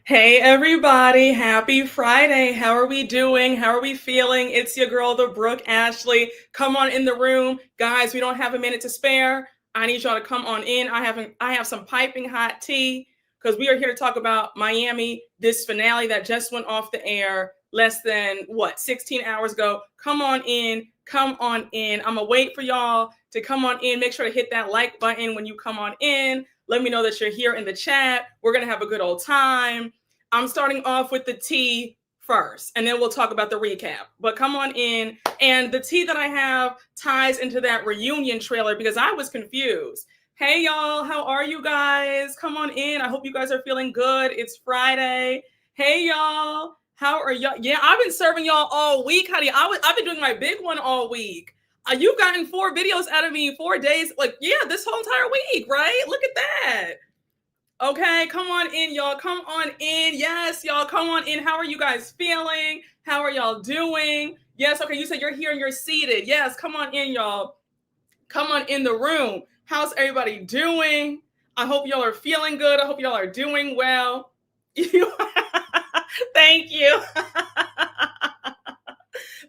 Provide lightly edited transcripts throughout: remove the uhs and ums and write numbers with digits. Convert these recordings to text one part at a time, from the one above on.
Hey everybody, happy Friday. How are we doing? How are we feeling? It's your girl, the Brooke Ashley. Come on in the room. Guys, we don't have a minute to spare. I need y'all to come on in. I have some piping hot tea because we are here to talk about Miami, this finale that just went off the air less than 16 hours ago. Come on in. Come on in. I'm gonna wait for y'all to come on in. Make sure to hit that like button when you come on in. Let me know that you're here in the chat. We're going to have a good old time. I'm starting off with the tea first, and then we'll talk about the recap. But come on in. And the tea that I have ties into that reunion trailer because I was confused. Hey, y'all. How are you guys? Come on in. I hope you guys are feeling good. It's Friday. Hey, y'all. How are y'all? Yeah, I've been serving y'all all week, honey. I've been doing my big one all week. You've gotten 4 videos out of me 4 days. This whole entire week, right? Look at that. Okay, come on in, y'all. Come on in. Yes, y'all, come on in. How are you guys feeling? How are y'all doing? Yes, okay, you said you're here and you're seated. Yes, come on in, y'all. Come on in the room. How's everybody doing? I hope y'all are feeling good. I hope y'all are doing well. Thank you.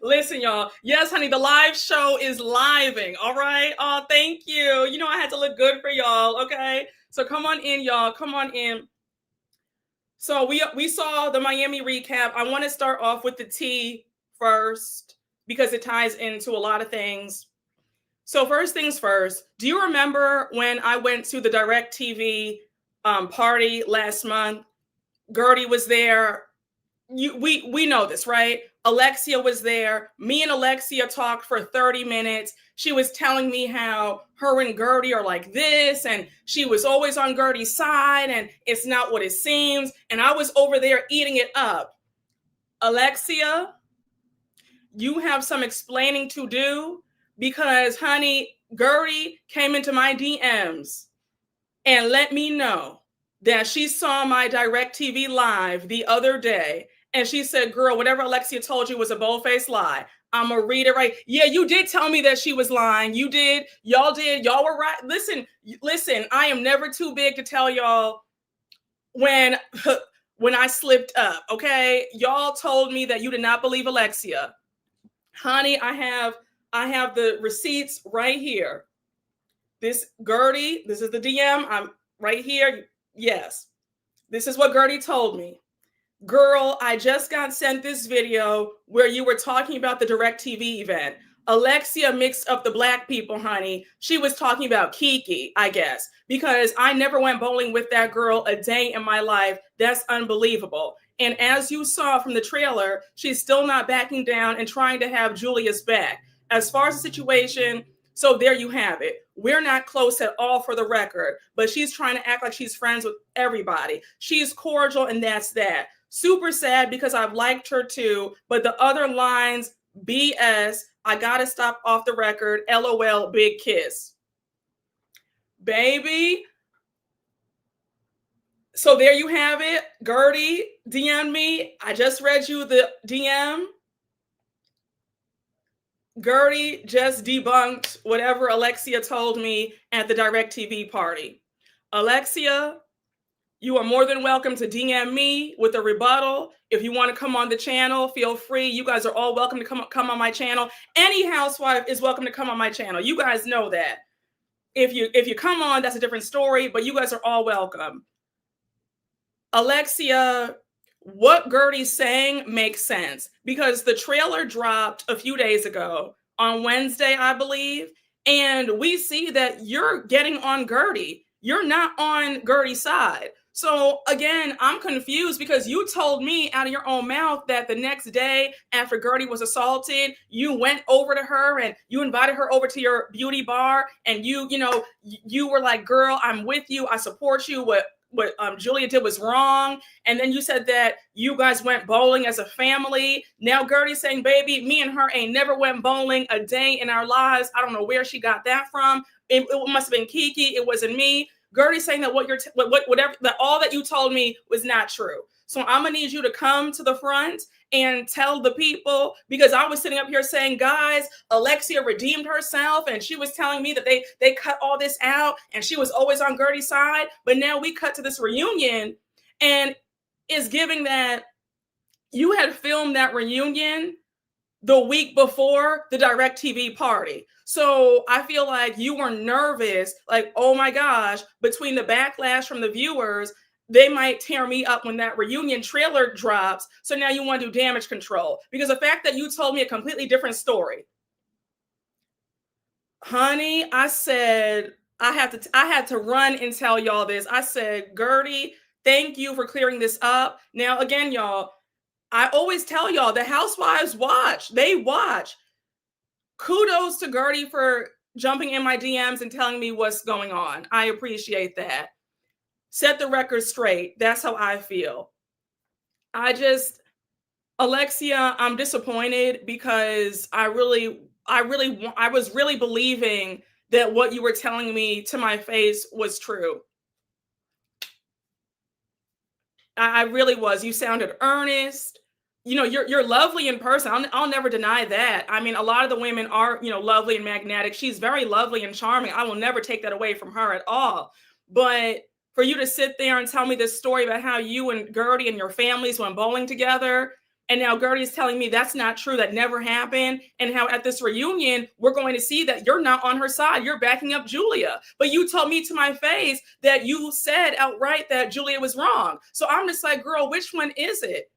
Listen, y'all. Yes, honey, the live show is living. All right. Oh, thank you. You know, I had to look good for y'all. Okay. So come on in, y'all. Come on in. So we saw the Miami recap. I want to start off with the tea first because it ties into a lot of things. So first things first, do you remember when I went to the DirecTV party last month? Guerdy was there. We know this, right? Alexia was there. Me and Alexia talked for 30 minutes. She was telling me how her and Guerdy are like this, and she was always on Guerdy's side, and it's not what it seems. And I was over there eating it up. Alexia, you have some explaining to do because, honey, Guerdy came into my DMs and let me know that she saw my DirecTV live the other day. And she said, girl, whatever Alexia told you was a bold-faced lie. I'm going to read it right. Yeah, you did tell me that she was lying. You did. Y'all did. Y'all were right. Listen, I am never too big to tell y'all when I slipped up, okay? Y'all told me that you did not believe Alexia. Honey, I have the receipts right here. This Guerdy, this is the DM. I'm right here. Yes. This is what Guerdy told me. Girl, I just got sent this video where you were talking about the DirecTV event. Alexia mixed up the black people, honey. She was talking about Kiki, I guess, because I never went bowling with that girl a day in my life. That's unbelievable. And as you saw from the trailer, she's still not backing down and trying to have Julius back. As far as the situation, so there you have it. We're not close at all for the record, but she's trying to act like she's friends with everybody. She's cordial, and that's that. Super sad because I've liked her too, but the other lines, BS, I gotta stop off the record, LOL, big kiss. Baby. So there you have it. Guerdy, DM me. I just read you the DM. Guerdy just debunked whatever Alexia told me at the DirecTV party. Alexia, you are more than welcome to DM me with a rebuttal. If you want to come on the channel, feel free. You guys are all welcome to come on my channel. Any housewife is welcome to come on my channel. You guys know that. If you come on, that's a different story, but you guys are all welcome. Alexia, what Guerdy's saying makes sense because the trailer dropped a few days ago on Wednesday, I believe, and we see that you're getting on Guerdy. You're not on Guerdy's side. So again, I'm confused because you told me out of your own mouth that the next day after Guerdy was assaulted, you went over to her and you invited her over to your beauty bar and you were like, girl, I'm with you. I support you. What Julia did was wrong. And then you said that you guys went bowling as a family. Now Guerdy's saying, baby, me and her ain't never went bowling a day in our lives. I don't know where she got that from. It must have been Kiki. It wasn't me. Guerdy's saying that all that you told me was not true. So I'm gonna need you to come to the front and tell the people, because I was sitting up here saying, guys, Alexia redeemed herself, and she was telling me that they cut all this out, and she was always on Guerdy's side. But now we cut to this reunion, and is giving that you had filmed that reunion the week before the DirecTV party. So I feel like you were nervous, like, oh my gosh, between the backlash from the viewers, they might tear me up when that reunion trailer drops. So now you want to do damage control. Because the fact that you told me a completely different story. Honey, I said, I had to run and tell y'all this. I said, Guerdy, thank you for clearing this up. Now, again, y'all, I always tell y'all the housewives watch. They watch. Kudos to Guerdy for jumping in my DMs and telling me what's going on. I appreciate that. Set the record straight. That's how I feel. Alexia, I'm disappointed because I was really believing that what you were telling me to my face was true. I really was. You sounded earnest. You know, you're lovely in person. I'll never deny that. I mean, a lot of the women are, you know, lovely and magnetic. She's very lovely and charming. I will never take that away from her at all. But for you to sit there and tell me this story about how you and Guerdy and your families went bowling together, and now Guerdy is telling me that's not true, that never happened, and how at this reunion, we're going to see that you're not on her side. You're backing up Julia. But you told me to my face that you said outright that Julia was wrong. So I'm just like, girl, which one is it?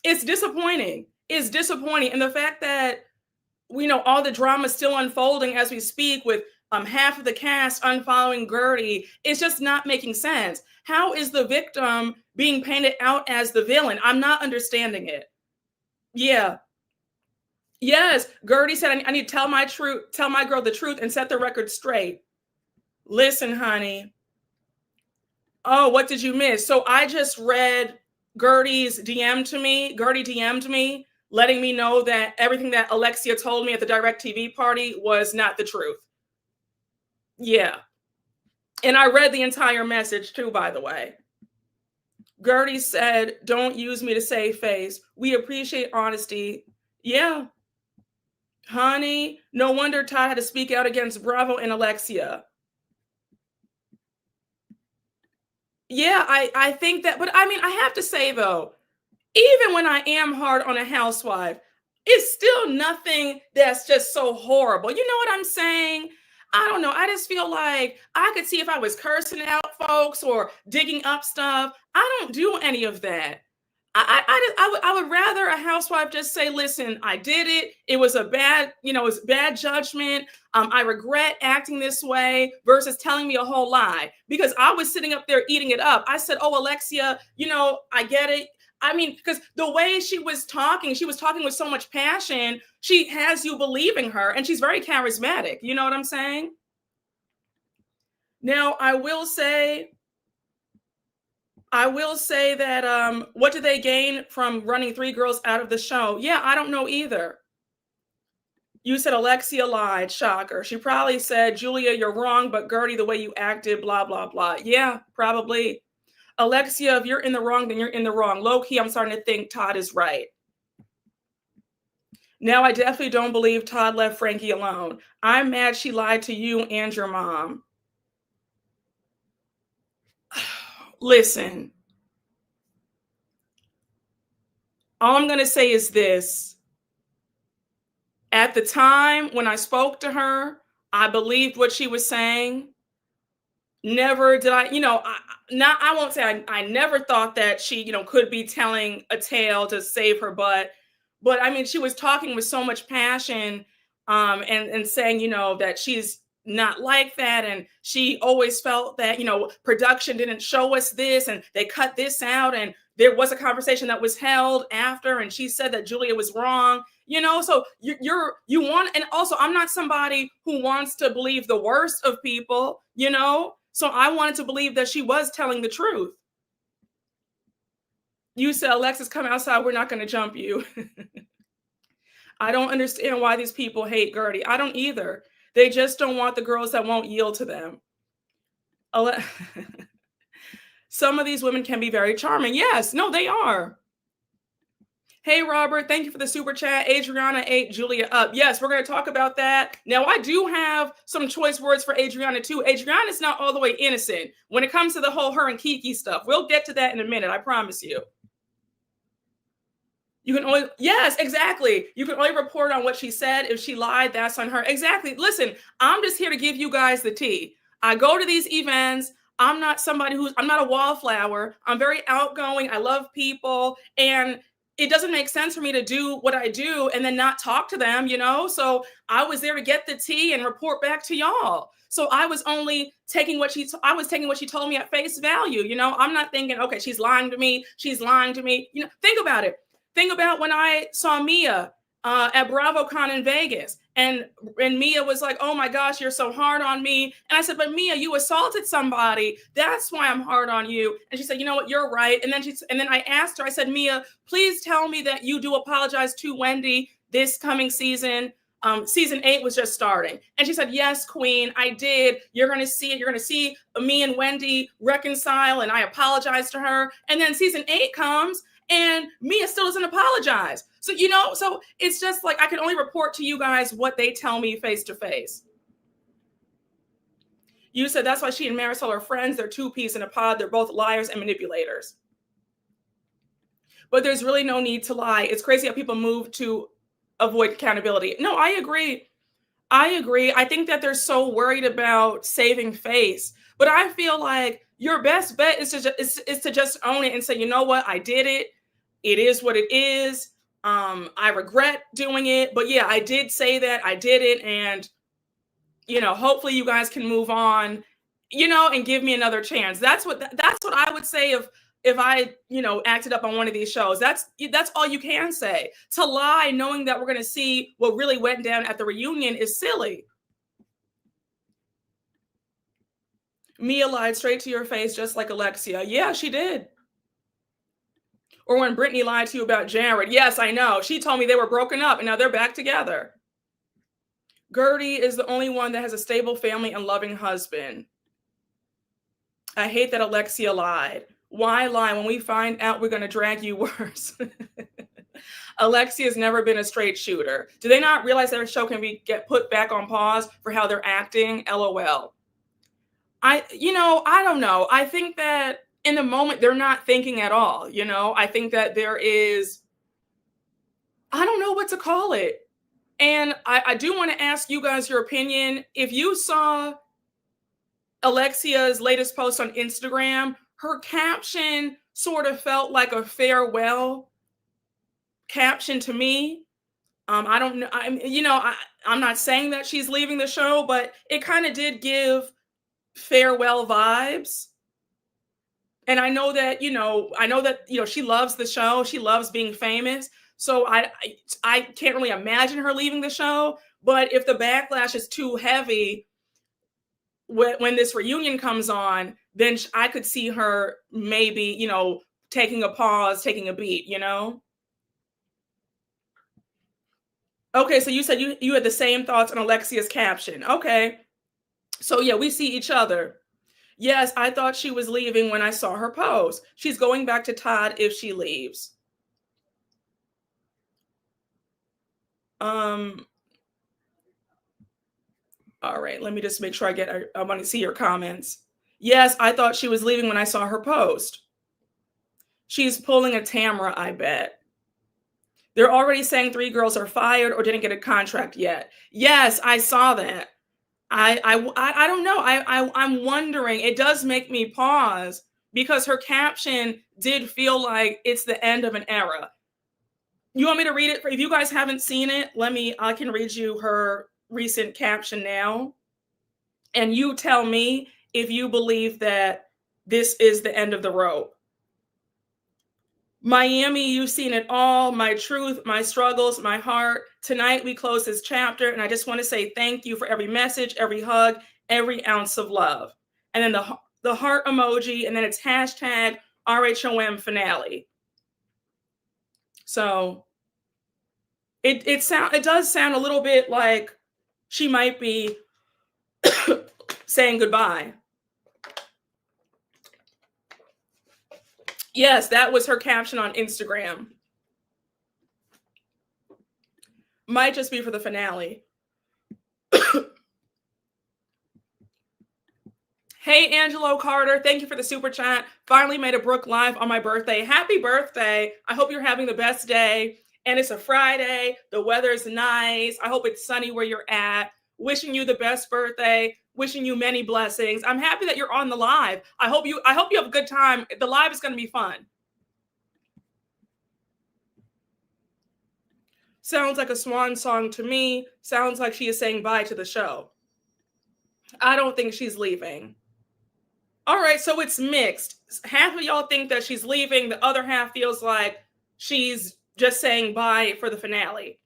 It's disappointing. It's disappointing. And the fact that, you know, all the drama is still unfolding as we speak with half of the cast unfollowing Guerdy, it's just not making sense. How is the victim being painted out as the villain? I'm not understanding it. Yeah. Yes. Guerdy said, I need to tell my girl the truth and set the record straight. Listen, honey. Oh, what did you miss? So I just read Guerdy's DM to me. Guerdy DM'd me, letting me know that everything that Alexia told me at the DirecTV party was not the truth. Yeah. And I read the entire message too, by the way. Guerdy said, don't use me to save face. We appreciate honesty. Yeah. Honey, no wonder Todd had to speak out against Bravo and Alexia. Yeah, I think that, but I mean, I have to say though, even when I am hard on a housewife, it's still nothing that's just so horrible. You know what I'm saying? I don't know. I just feel like I could see if I was cursing out folks or digging up stuff. I don't do any of that. I would rather a housewife just say, listen, I did it. It was a bad, you know, it was bad judgment. I regret acting this way versus telling me a whole lie, because I was sitting up there eating it up. I said, oh, Alexia, you know, I get it. I mean, because the way she was talking with so much passion. She has you believing her, and she's very charismatic. You know what I'm saying? Now, I will say that what did they gain from running 3 girls out of the show? Yeah, I don't know either. You said Alexia lied. Shocker. She probably said, Julia, you're wrong, but Guerdy, the way you acted, blah, blah, blah. Yeah, probably. Alexia, if you're in the wrong, then you're in the wrong. Low-key, I'm starting to think Todd is right. Now, I definitely don't believe Todd left Frankie alone. I'm mad she lied to you and your mom. Listen, all I'm going to say is this. At the time when I spoke to her, I believed what she was saying. Never did I, you know, I won't say I never thought that she, you know, could be telling a tale to save her butt. But I mean, she was talking with so much passion, and saying, you know, that she's not like that. And she always felt that, you know, production didn't show us this and they cut this out. And there was a conversation that was held after, and she said that Julia was wrong. You know, so you want, and also I'm not somebody who wants to believe the worst of people, you know? So I wanted to believe that she was telling the truth. You said, Alexis, come outside. We're not going to jump you. I don't understand why these people hate Guerdy. I don't either. They just don't want the girls that won't yield to them. Some of these women can be very charming. Yes, no, they are. Hey, Robert, thank you for the super chat. Adriana ate Julia up. Yes, we're going to talk about that. Now, I do have some choice words for Adriana, too. Adriana's not all the way innocent when it comes to the whole her and Kiki stuff. We'll get to that in a minute, I promise you. You can only, yes, exactly. You can only report on what she said. If she lied, that's on her. Exactly. Listen, I'm just here to give you guys the tea. I go to these events. I'm not I'm not a wallflower. I'm very outgoing. I love people. And it doesn't make sense for me to do what I do and then not talk to them, you know? So I was there to get the tea and report back to y'all. So I was only taking I was taking what she told me at face value. You know, I'm not thinking, okay, she's lying to me. She's lying to me. You know, think about it. Think about when I saw Mia at BravoCon in Vegas, and Mia was like, "Oh my gosh, you're so hard on me." And I said, "But Mia, you assaulted somebody. That's why I'm hard on you." And she said, "You know what? You're right." And then I asked her. I said, "Mia, please tell me that you do apologize to Wendy this coming season." Season 8 was just starting. And she said, "Yes, Queen, I did. You're going to see it. You're going to see me and Wendy reconcile." And I apologized to her. And then season 8 comes and Mia still doesn't apologize. So, you know, so it's just like I can only report to you guys what they tell me face to face. You said that's why she and Marysol are friends. They're two peas in a pod. They're both liars and manipulators. But there's really no need to lie. It's crazy how people move to avoid accountability. No, I agree. I think that they're so worried about saving face. But I feel like your best bet is to just own it and say, you know what, I did it. It is what it is. I regret doing it. But yeah, I did say that. I did it. And, you know, hopefully you guys can move on, you know, and give me another chance. That's what I would say if I, you know, acted up on one of these shows. That's all you can say. To lie knowing that we're going to see what really went down at the reunion is silly. Mia lied straight to your face, just like Alexia. Yeah, she did. Or when Brittany lied to you about Jared. Yes, I know. She told me they were broken up and now they're back together. Guerdy is the only one that has a stable family and loving husband. I hate that Alexia lied. Why lie? When we find out, we're going to drag you worse. Alexia's never been a straight shooter. Do they not realize their show can get put back on pause for how they're acting? LOL. I don't know. I think that in the moment, they're not thinking at all. You know, I think that there is, I don't know what to call it. And I do want to ask you guys your opinion. If you saw Alexia's latest post on Instagram, her caption sort of felt like a farewell caption to me. I don't know. I'm not saying that she's leaving the show, but it kind of did give farewell vibes. And I know that, she loves the show. She loves being famous. So I can't really imagine her leaving the show. But if the backlash is too heavy when this reunion comes on, then I could see her maybe, taking a pause, taking a beat, Okay, so you said you had the same thoughts on Alexia's caption. Okay. So yeah, we see each other. Yes, I thought she was leaving when I saw her post. She's going back to Todd if she leaves. All right, let me just make sure I want to see your comments. Yes, I thought she was leaving when I saw her post. She's pulling a Tamra, I bet. They're already saying 3 girls are fired or didn't get a contract yet. Yes, I saw that. I don't know. I'm wondering. It does make me pause because her caption did feel like it's the end of an era. You want me to read it? If you guys haven't seen it, I can read you her recent caption now. And you tell me if you believe that this is the end of the road. Miami, you've seen it all. My truth, my struggles, my heart. Tonight we close this chapter. And I just want to say thank you for every message, every hug, every ounce of love. And then the heart emoji, and then it's hashtag RHOM finale. So it does sound a little bit like she might be saying goodbye. Yes, that was her caption on Instagram. Might just be for the finale. Hey, Angelo Carter, thank you for the super chat. Finally made a Brooke live on my birthday. Happy birthday. I hope you're having the best day. And it's a Friday. The weather's nice. I hope it's sunny where you're at. Wishing you the best birthday. Wishing you many blessings. I'm happy that you're on the live. I hope you have a good time. The live is going to be fun. Sounds like a swan song to me. Sounds like she is saying bye to the show. I don't think she's leaving. All right, so it's mixed. Half of y'all think that she's leaving. The other half feels like she's just saying bye for the finale.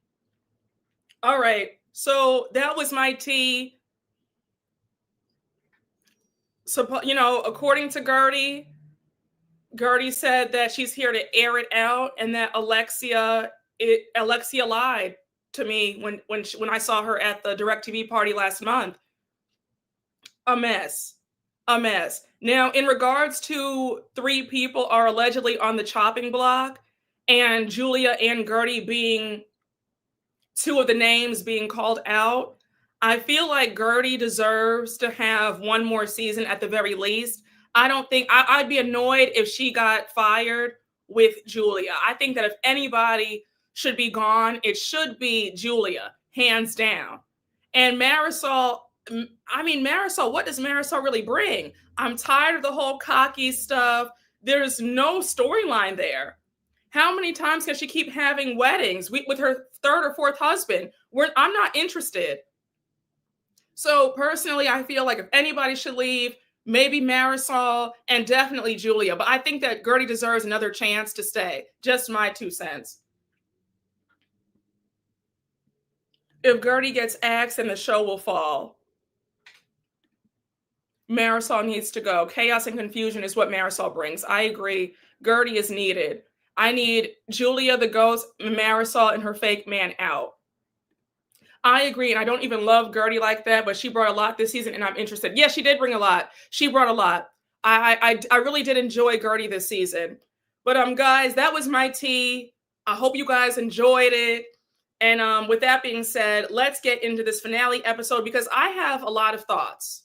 All right, so that was my tea. So, according to Guerdy said that she's here to air it out, and that Alexia lied to me when I saw her at the DirecTV party last month. A mess. Now, in regards to 3 people are allegedly on the chopping block, and Julia and Guerdy being 2 of the names being called out, I feel like Guerdy deserves to have one more season at the very least. I don't think I'd be annoyed if she got fired with Julia. I think that if anybody should be gone, it should be Julia, hands down. And Marysol, what does Marysol really bring? I'm tired of the whole cocky stuff. There's no storyline there. How many times can she keep having weddings with her 3rd or 4th husband? I'm not interested. So personally, I feel like if anybody should leave, maybe Marysol and definitely Julia. But I think that Guerdy deserves another chance to stay. Just my 2 cents. If Guerdy gets axed, then the show will fall. Marysol needs to go. Chaos and confusion is what Marysol brings. I agree. Guerdy is needed. I need Julia the ghost, Marysol, and her fake man out. I agree, and I don't even love Guerdy like that, but she brought a lot this season, and I'm interested. Yeah, she did bring a lot. She brought a lot. I really did enjoy Guerdy this season. But guys, that was my tea. I hope you guys enjoyed it. And with that being said, let's get into this finale episode because I have a lot of thoughts.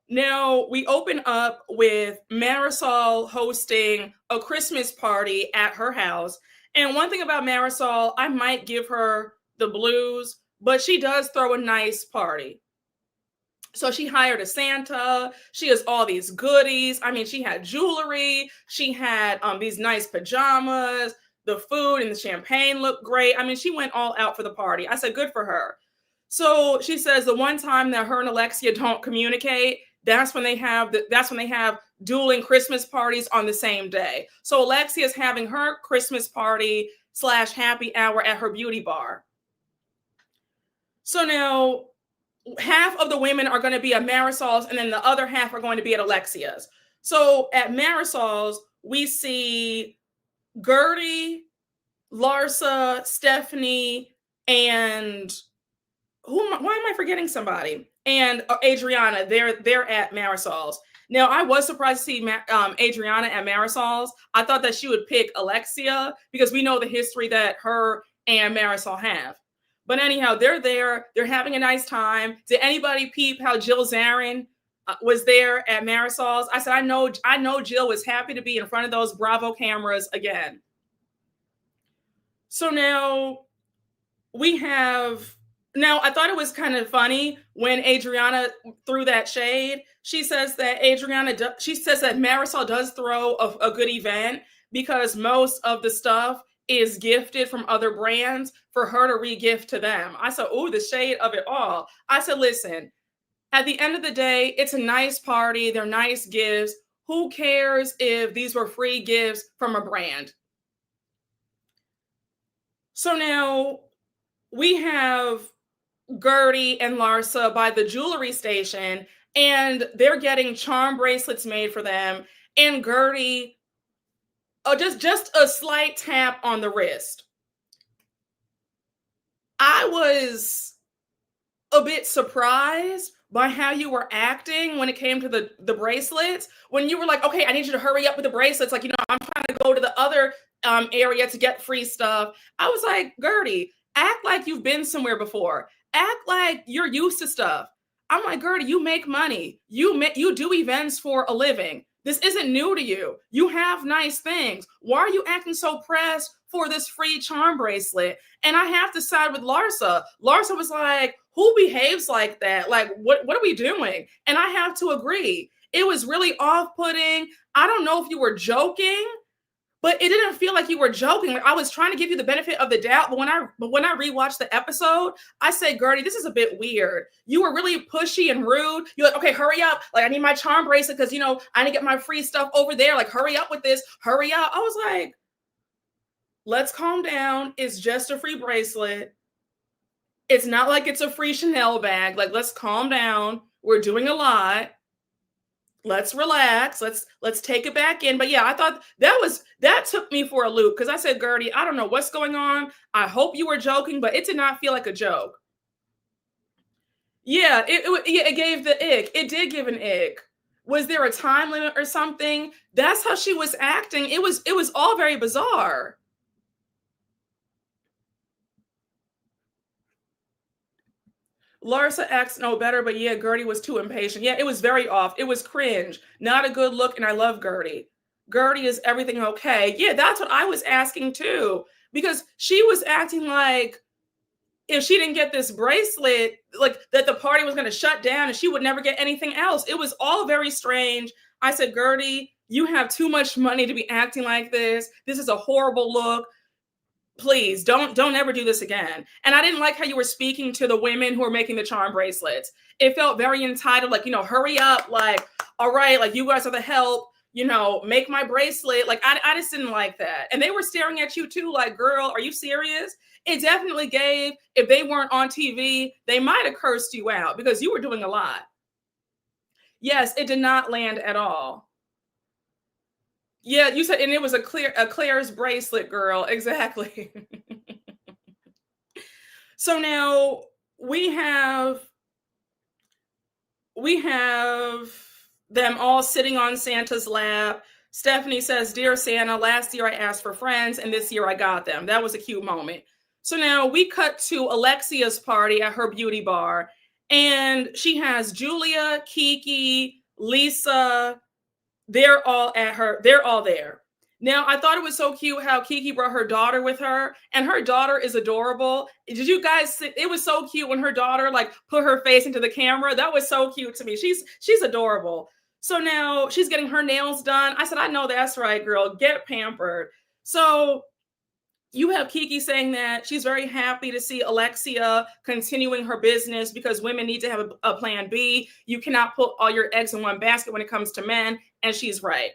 Now, we open up with Marysol hosting a Christmas party at her house. And one thing about Marysol, I might give her the blues, but she does throw a nice party. So she hired a Santa. She has all these goodies. I mean, she had jewelry. She had these nice pajamas. The food and the champagne looked great. I mean, she went all out for the party. I said, good for her. So she says the one time that her and Alexia don't communicate, that's when they have dueling Christmas parties on the same day. So Alexia is having her Christmas party / happy hour at her beauty bar. So now half of the women are going to be at Marysol's, and then the other half are going to be at Alexia's. So at Marysol's, we see Guerdy, Larsa, Stephanie, and why am I forgetting somebody? And Adriana, they're at Marysol's. Now, I was surprised to see Adriana at Marysol's. I thought that she would pick Alexia because we know the history that her and Marysol have. But anyhow, they're there. They're having a nice time. Did anybody peep how Jill Zarin was there at Marysol's? I said, I know Jill was happy to be in front of those Bravo cameras again. So now I thought it was kind of funny when Adriana threw that shade. She says that Marysol does throw a good event because most of the stuff is gifted from other brands for her to re-gift to them. I said, oh, the shade of it all. I said, listen, at the end of the day, it's a nice party. They're nice gifts. Who cares if these were free gifts from a brand? So now we have Guerdy and Larsa by the jewelry station, and they're getting charm bracelets made for them. And Guerdy, just a slight tap on the wrist. I was a bit surprised by how you were acting when it came to the bracelets. When you were like, okay, I need you to hurry up with the bracelets. Like, I'm trying to go to the other area to get free stuff. I was like, Guerdy, act like you've been somewhere before. Act like you're used to stuff. I'm like, Guerdy, you make money. You do events for a living. This isn't new to you. You have nice things. Why are you acting so pressed for this free charm bracelet? And I have to side with Larsa. Larsa was like, who behaves like that? Like, what are we doing? And I have to agree. It was really off-putting. I don't know if you were joking, but it didn't feel like you were joking. Like, I was trying to give you the benefit of the doubt, but when I rewatched the episode, I said, Guerdy, this is a bit weird. You were really pushy and rude. You're like, okay, hurry up. Like, I need my charm bracelet because, I need to get my free stuff over there. Like, hurry up with this. Hurry up. I was like, let's calm down. It's just a free bracelet. It's not like it's a free Chanel bag. Like, let's calm down. We're doing a lot. Let's relax. Let's take it back in. But yeah, I thought that took me for a loop because I said, Guerdy, I don't know what's going on. I hope you were joking, but it did not feel like a joke. Yeah, it gave the ick. It did give an ick. Was there a time limit or something? That's how she was acting. It was all very bizarre. Larsa acts no better, but yeah, Guerdy was too impatient. Yeah, it was very off. It was cringe. Not a good look, and I love Guerdy. Guerdy, is everything okay? Yeah, that's what I was asking too. Because she was acting like if she didn't get this bracelet, like that the party was going to shut down and she would never get anything else. It was all very strange. I said, Guerdy, you have too much money to be acting like this. This is a horrible look. Please don't ever do this again. And I didn't like how you were speaking to the women who are making the charm bracelets. It felt very entitled, like, hurry up, like, all right, like you guys are the help, make my bracelet. Like, I just didn't like that. And they were staring at you too, like, girl, are you serious? It definitely gave, if they weren't on TV, they might have cursed you out because you were doing a lot. Yes, it did not land at all. Yeah, you said, and it was a Claire's bracelet, girl. Exactly. So now we have them all sitting on Santa's lap. Stephanie says, Dear Santa, last year I asked for friends and this year I got them. That was a cute moment. So now we cut to Alexia's party at her beauty bar, and she has Julia, Kiki, Lisa. They're all there. Now, I thought it was so cute how Kiki brought her daughter with her, and her daughter is adorable. Did you guys see? It was so cute when her daughter put her face into the camera. That was so cute to me. She's adorable. So now she's getting her nails done. I said, I know that's right, girl. Get pampered. So you have Kiki saying that she's very happy to see Alexia continuing her business because women need to have a plan B. You cannot put all your eggs in one basket when it comes to men. And she's right.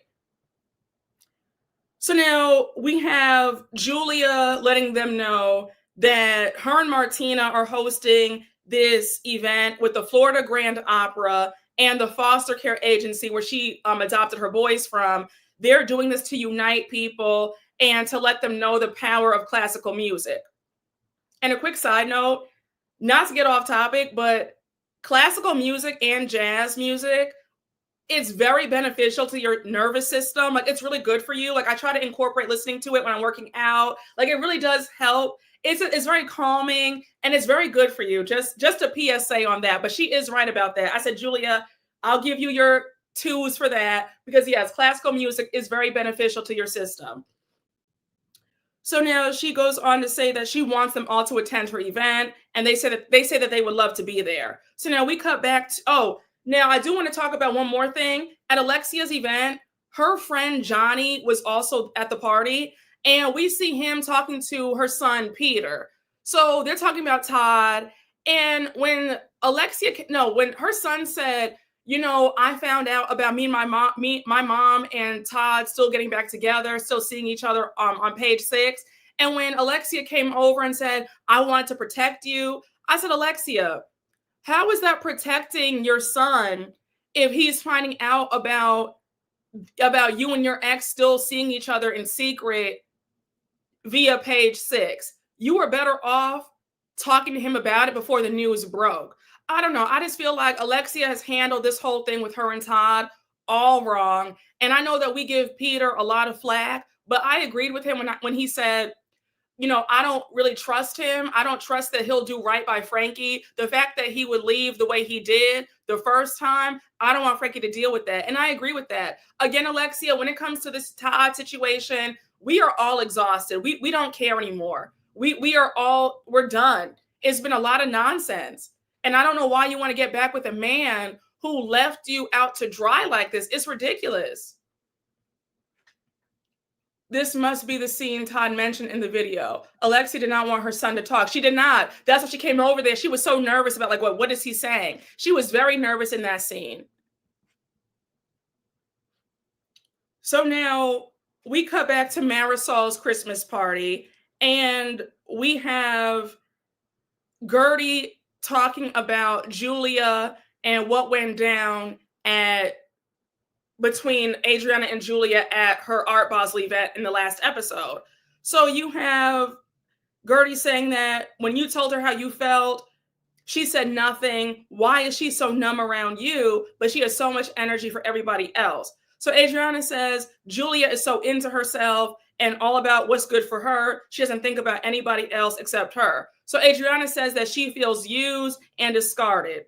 So now we have Julia letting them know that her and Martina are hosting this event with the Florida Grand Opera and the foster care agency where she adopted her boys from. They're doing this to unite people and to let them know the power of classical music. And a quick side note, not to get off topic, but classical music and jazz music, it's very beneficial to your nervous system. Like, it's really good for you. Like, I try to incorporate listening to it when I'm working out. Like, it really does help. It's very calming and it's very good for you. Just a PSA on that. But she is right about that. I said, Julia, I'll give you your twos for that because yes, classical music is very beneficial to your system. So now she goes on to say that she wants them all to attend her event, and they say that they would love to be there. So now we cut back to, now I do want to talk about one more thing. At Alexia's event, her friend Johnny was also at the party, and we see him talking to her son Peter. So they're talking about Todd, and when her son said, I found out about my mom and Todd still getting back together, still seeing each other on page 6. And when Alexia came over and said, I wanted to protect you, I said, Alexia, how is that protecting your son if he's finding out about you and your ex still seeing each other in secret via page 6? You were better off talking to him about it before the news broke. I don't know. I just feel like Alexia has handled this whole thing with her and Todd all wrong. And I know that we give Peter a lot of flack, but I agreed with him when he said, I don't really trust him. I don't trust that he'll do right by Frankie. The fact that he would leave the way he did the first time, I don't want Frankie to deal with that. And I agree with that. Again, Alexia, when it comes to this Todd situation, we are all exhausted. We don't care anymore. We're done. It's been a lot of nonsense. And I don't know why you want to get back with a man who left you out to dry like this. It's ridiculous. This must be the scene Todd mentioned in the video. Alexia did not want her son to talk. She did not. That's why she came over there. She was so nervous about, like, what is he saying? She was very nervous in that scene. So now we cut back to Marysol's Christmas party, and we have Guerdy talking about Julia and what went down between Adriana and Julia at her Art Basel event in the last episode. So you have Guerdy saying that when you told her how you felt, she said nothing. Why is she so numb around you? But she has so much energy for everybody else. So Adriana says Julia is so into herself and all about what's good for her. She doesn't think about anybody else except her. So Adriana says that she feels used and discarded.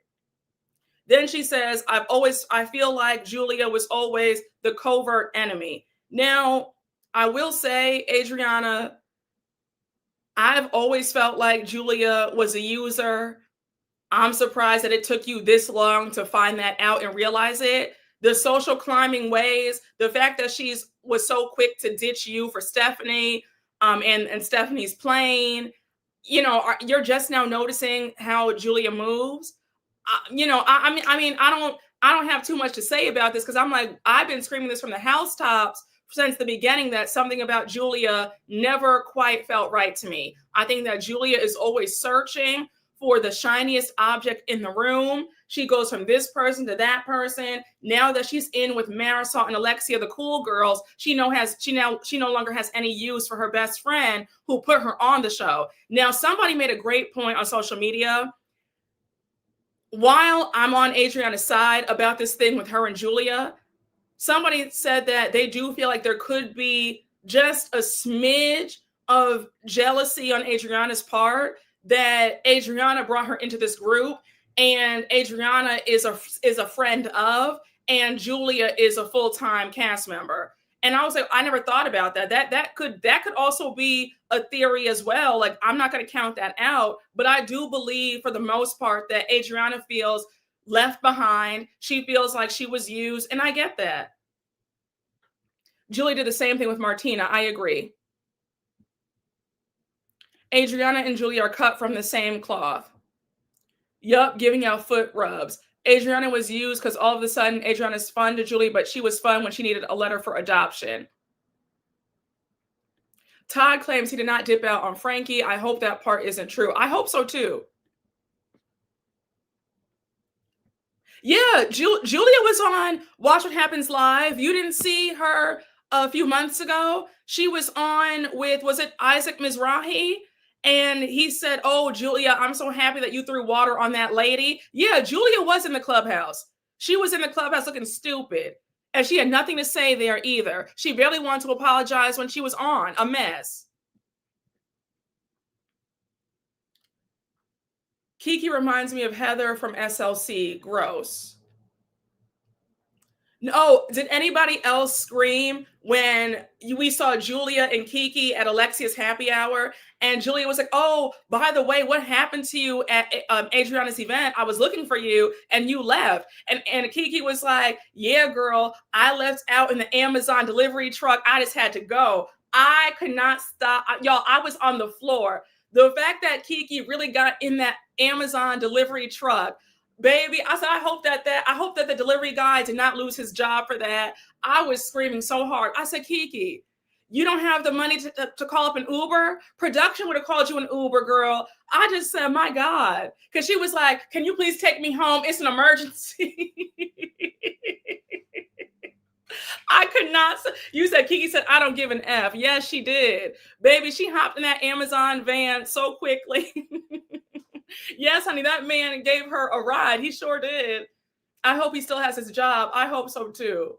Then she says, I feel like Julia was always the covert enemy. Now, I will say, Adriana, I've always felt like Julia was a user. I'm surprised that it took you this long to find that out and realize it. The social climbing ways, the fact that was so quick to ditch you for Stephanie, and Stephanie's plane, you're just now noticing how Julia moves. I don't have too much to say about this because I'm like, I've been screaming this from the housetops since the beginning that something about Julia never quite felt right to me. I think that Julia is always searching for the shiniest object in the room. She goes from this person to that person. Now that she's in with Marysol and Alexia, the cool girls, she no longer has any use for her best friend who put her on the show. Now, somebody made a great point on social media. While I'm on Adriana's side about this thing with her and Julia, somebody said that they do feel like there could be just a smidge of jealousy on Adriana's part, that Adriana brought her into this group and Adriana is a friend of, and Julia is a full-time cast member. And I was like, I never thought about that. That could also be a theory as well. Like, I'm not going to count that out, but I do believe for the most part that Adriana feels left behind. She feels like she was used, and I get that. Julie did the same thing with Martina. I agree. Adriana and Julia are cut from the same cloth. Yup, giving out foot rubs. Adriana was used because all of a sudden Adriana's fun to Julie, but she was fun when she needed a letter for adoption. Todd claims he did not dip out on Frankie. I hope that part isn't true. I hope so too. Yeah, Julia was on Watch What Happens Live. You didn't see her a few months ago. She was on with, was it Isaac Mizrahi? And he said, oh, Julia, I'm so happy that you threw water on that lady. Yeah, Julia was in the clubhouse. She was in the clubhouse looking stupid. And she had nothing to say there either. She barely wanted to apologize when she was on. A mess. Kiki reminds me of Heather from SLC. Gross. No, did anybody else scream when we saw Julia and Kiki at Alexia's happy hour? And Julia was like, oh, by the way, what happened to you at Adriana's event? I was looking for you and you left. And Kiki was like, yeah, girl, I left out in the Amazon delivery truck. I just had to go. I could not stop. Y'all, I was on the floor. The fact that Kiki really got in that Amazon delivery truck, baby, I said, I hope that the delivery guy did not lose his job for that. I was screaming so hard. I said, Kiki, you don't have the money to call up an Uber? Production would have called you an Uber, girl. I just said, my God. Because she was like, can you please take me home? It's an emergency. I could not. You said, Kiki said, I don't give an F. Yes, she did. Baby, she hopped in that Amazon van so quickly. Yes, honey, that man gave her a ride. He sure did. I hope he still has his job. I hope so too.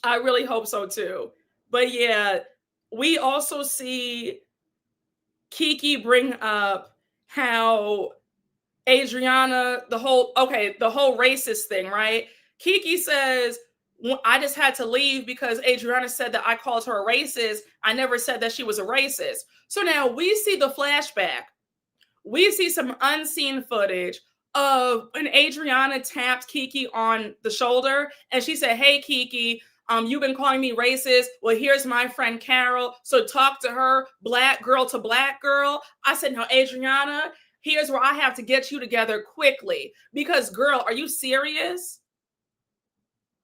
I really hope so too. But yeah, we also see Kiki bring up how Adriana, the whole racist thing, right? Kiki says, I just had to leave because Adriana said that I called her a racist. I never said that she was a racist. So now we see the flashback. We see some unseen footage of when Adriana tapped Kiki on the shoulder and she said, "Hey, Kiki, you've been calling me racist. Well, here's my friend Carol. So talk to her, black girl to black girl." I said, "No, Adriana, here's where I have to get you together quickly. Because, girl, are you serious?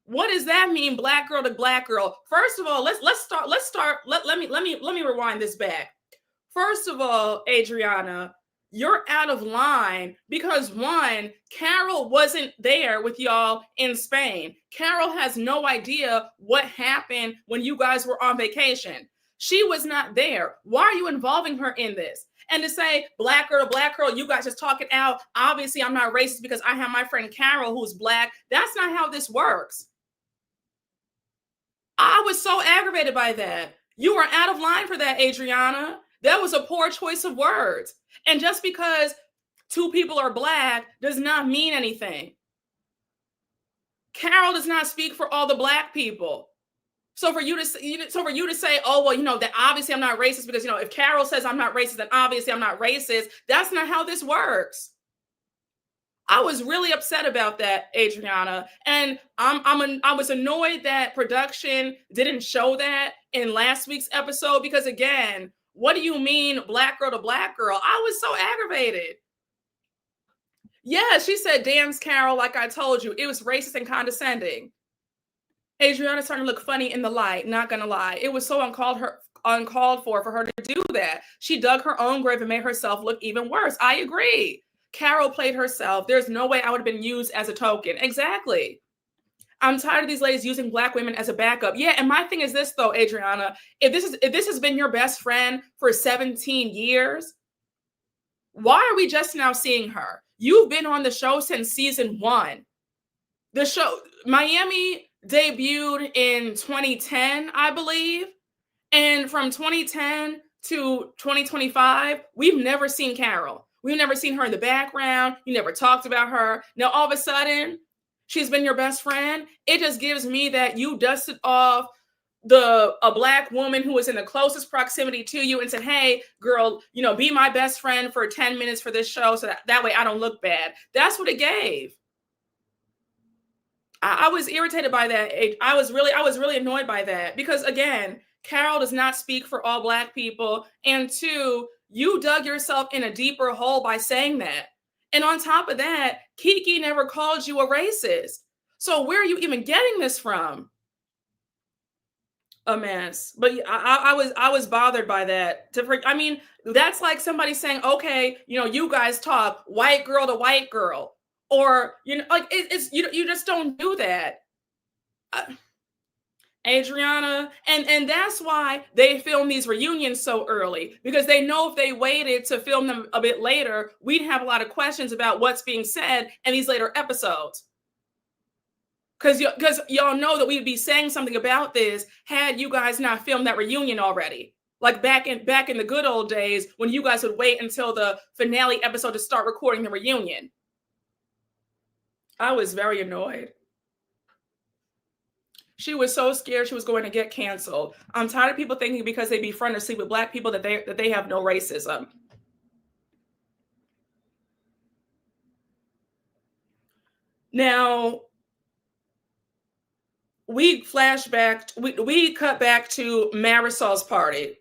What does that mean, black girl to black girl?" First of all, let me rewind this back. First of all, Adriana, you're out of line because one, Carol wasn't there with y'all in Spain. Carol has no idea what happened when you guys were on vacation. She was not there. Why are you involving her in this? And to say, black girl to black girl, you guys just talking out. Obviously, I'm not racist because I have my friend Carol who's black. That's not how this works. I was so aggravated by that. You were out of line for that, Adriana. That was a poor choice of words. And just because two people are black does not mean anything. Carol does not speak for all the black people. So for you to say, "Oh, well, that obviously I'm not racist because, if Carol says I'm not racist, then obviously I'm not racist." That's not how this works. I was really upset about that, Adriana, and I was annoyed that production didn't show that in last week's episode because, again, what do you mean black girl to black girl? I was so aggravated. Yeah, she said, "Damn, Carol, like I told you, it was racist and condescending." Adriana's starting to look funny in the light, not gonna lie. It was so uncalled for her to do that. She dug her own grave and made herself look even worse. I agree. Carol played herself. There's no way I would have been used as a token. Exactly. I'm tired of these ladies using black women as a backup. Yeah, and my thing is this though, Adriana, if this has been your best friend for 17 years, why are we just now seeing her? You've been on the show since season 1. The show Miami debuted in 2010, I believe. And from 2010 to 2025, we've never seen Carol. We've never seen her in the background. You never talked about her. Now, all of a sudden, she's been your best friend. It just gives me that you dusted off a black woman who was in the closest proximity to you and said, "Hey, girl, be my best friend for 10 minutes for this show so that way I don't look bad." That's what it gave. I was irritated by that. I was really annoyed by that because, again, Carol does not speak for all black people, and two, you dug yourself in a deeper hole by saying that. And on top of that, Kiki never called you a racist. So where are you even getting this from? A mess. But I was bothered by that. I mean, that's like somebody saying, "Okay, you guys talk white girl to white girl," or like it's you just don't do that. Adriana, and that's why they film these reunions so early, because they know if they waited to film them a bit later, we'd have a lot of questions about what's being said in these later episodes. Because y'all know that we'd be saying something about this had you guys not filmed that reunion already. Like back in the good old days when you guys would wait until the finale episode to start recording the reunion. I was very annoyed. She was so scared she was going to get canceled. I'm tired of people thinking because they befriend or sleep with black people that they have no racism. Now, we cut back to Marysol's party.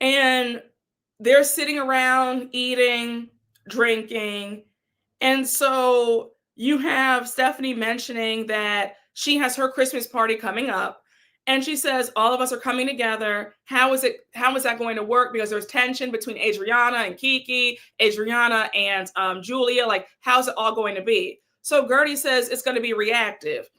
And they're sitting around eating, drinking. And so you have Stephanie mentioning that she has her Christmas party coming up. And she says, all of us are coming together. How is that going to work? Because there's tension between Adriana and Kiki, Adriana and Julia. Like, how's it all going to be? So Guerdy says it's going to be reactive.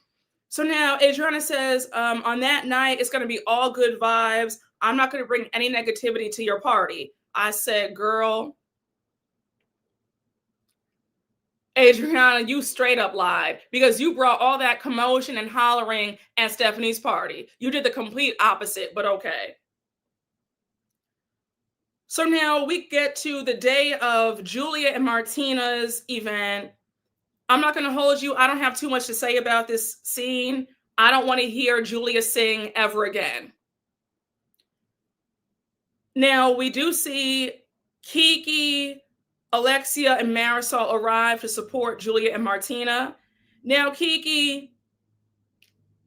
So now Adriana says, on that night, it's going to be all good vibes. I'm not going to bring any negativity to your party. I said, girl, Adriana, you straight up lied because you brought all that commotion and hollering at Stephanie's party. You did the complete opposite, but okay. So now we get to the day of Julia and Martina's event. I'm not going to hold you. I don't have too much to say about this scene. I don't want to hear Julia sing ever again. Now, we do see Kiki, Alexia, and Marysol arrive to support Julia and Martina. Now, Kiki,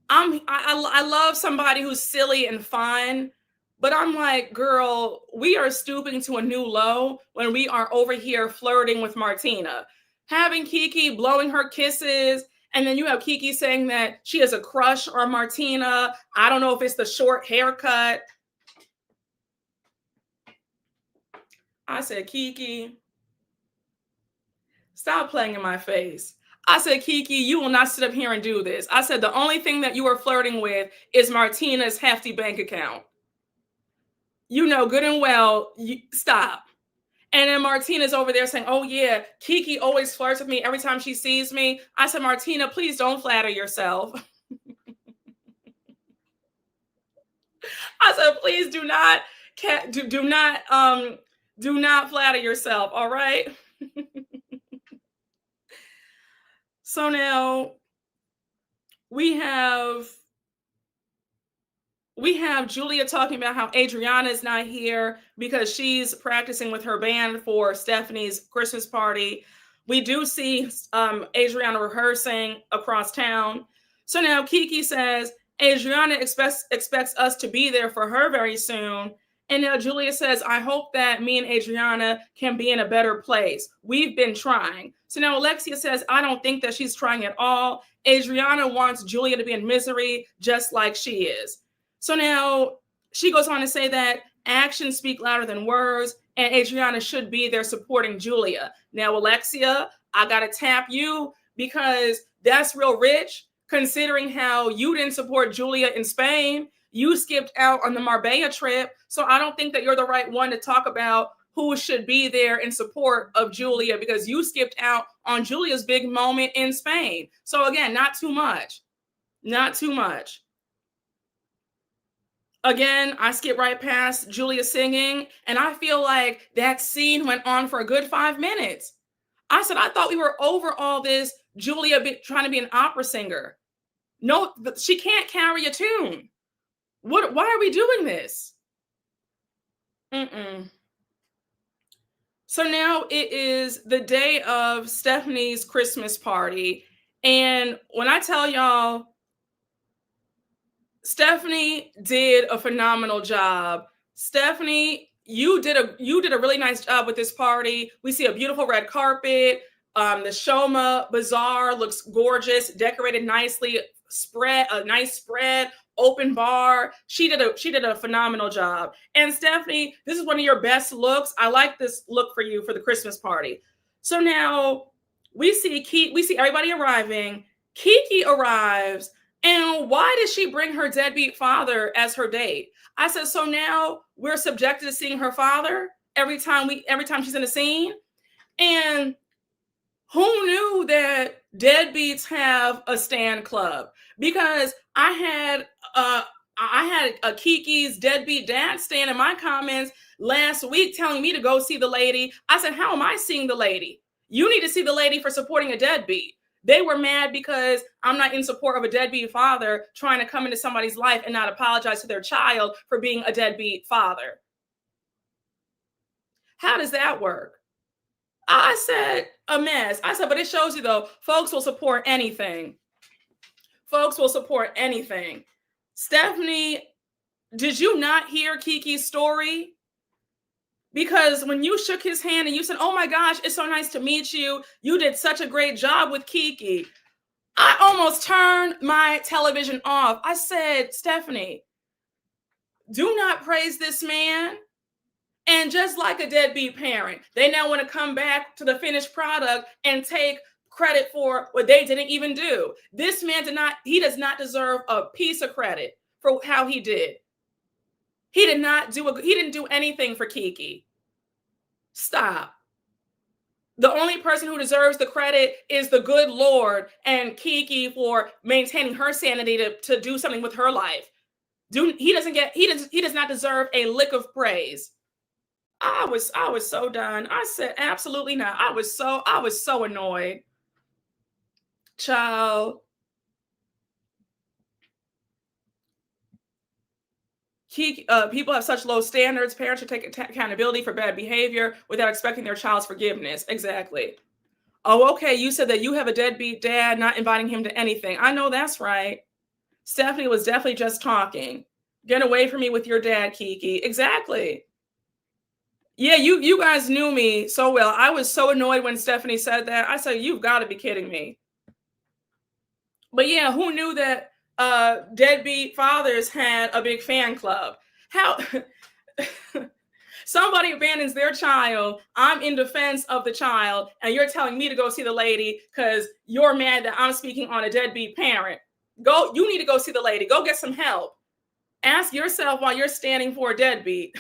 I love somebody who's silly and fun, but I'm like, girl, we are stooping to a new low when we are over here flirting with Martina. Having Kiki blowing her kisses, and then you have Kiki saying that she has a crush on Martina. I don't know if it's the short haircut. I said, Kiki, stop playing in my face. I said, Kiki, you will not sit up here and do this. I said, the only thing that you are flirting with is Martina's hefty bank account. You know good and well, stop. And then Martina's over there saying, oh yeah, Kiki always flirts with me every time she sees me. I said, Martina, please don't flatter yourself. I said, please do not flatter yourself, all right? So now we have Julia talking about how Adriana is not here because she's practicing with her band for Stephanie's Christmas party. We do see Adriana rehearsing across town. So now Kiki says, Adriana expects us to be there for her very soon. And now Julia says, I hope that me and Adriana can be in a better place. We've been trying. So now Alexia says, I don't think that she's trying at all. Adriana wants Julia to be in misery just like she is. So now she goes on to say that actions speak louder than words, and Adriana should be there supporting Julia. Now, Alexia, I got to tap you because that's real rich, considering how you didn't support Julia in Spain. You skipped out on the Marbella trip. So I don't think that you're the right one to talk about who should be there in support of Julia because you skipped out on Julia's big moment in Spain. So again, not too much. Not too much. Again, I skip right past Julia singing, and I feel like that scene went on for a good 5 minutes. I said, I thought we were over all this Julia trying to be an opera singer. No, she can't carry a tune. Why are we doing this? So now it is the day of Stephanie's Christmas party. And when I tell y'all, Stephanie did a phenomenal job. Stephanie, you did a really nice job with this party. We see a beautiful red carpet. The Shoma Bazaar looks gorgeous, decorated nicely, a nice spread, open bar. She did a phenomenal job. And Stephanie, this is one of your best looks. I like this look for you for the Christmas party. So now we see everybody arriving. Kiki arrives. And why did she bring her deadbeat father as her date? I said, so now we're subjected to seeing her father every time she's in a scene. And who knew that deadbeats have a stan club? Because I had a Kiki's deadbeat dad stan in my comments last week telling me to go see the lady. I said, how am I seeing the lady? You need to see the lady for supporting a deadbeat. They were mad because I'm not in support of a deadbeat father trying to come into somebody's life and not apologize to their child for being a deadbeat father. How does that work? I said, a mess. I said, but it shows you though, folks will support anything. Folks will support anything. Stephanie, did you not hear Kiki's story? Because when you shook his hand and you said, oh my gosh, it's so nice to meet you. You did such a great job with Kiki. I almost turned my television off. I said, Stephanie, do not praise this man. And just like a deadbeat parent, they now want to come back to the finished product and take credit for what they didn't even do. This man does not deserve a piece of credit for how he did. He didn't do anything for Kiki. Stop. The only person who deserves the credit is the good Lord and Kiki for maintaining her sanity to do something with her life. He does not deserve a lick of praise. I was so done. I said absolutely not. I was so annoyed. Child. People have such low standards. Parents should take accountability for bad behavior without expecting their child's forgiveness. Exactly. Oh, okay. You said that you have a deadbeat dad, not inviting him to anything. I know that's right. Stephanie was definitely just talking. Get away from me with your dad, Kiki. Exactly. Yeah, you guys knew me so well. I was so annoyed when Stephanie said that. I said, you've got to be kidding me. But yeah, who knew that deadbeat fathers had a big fan club? How somebody abandons their child, I'm in defense of the child, and you're telling me to go see the lady because you're mad that I'm speaking on a deadbeat parent. You need to go see the lady. Go get some help. Ask yourself why you're standing for a deadbeat.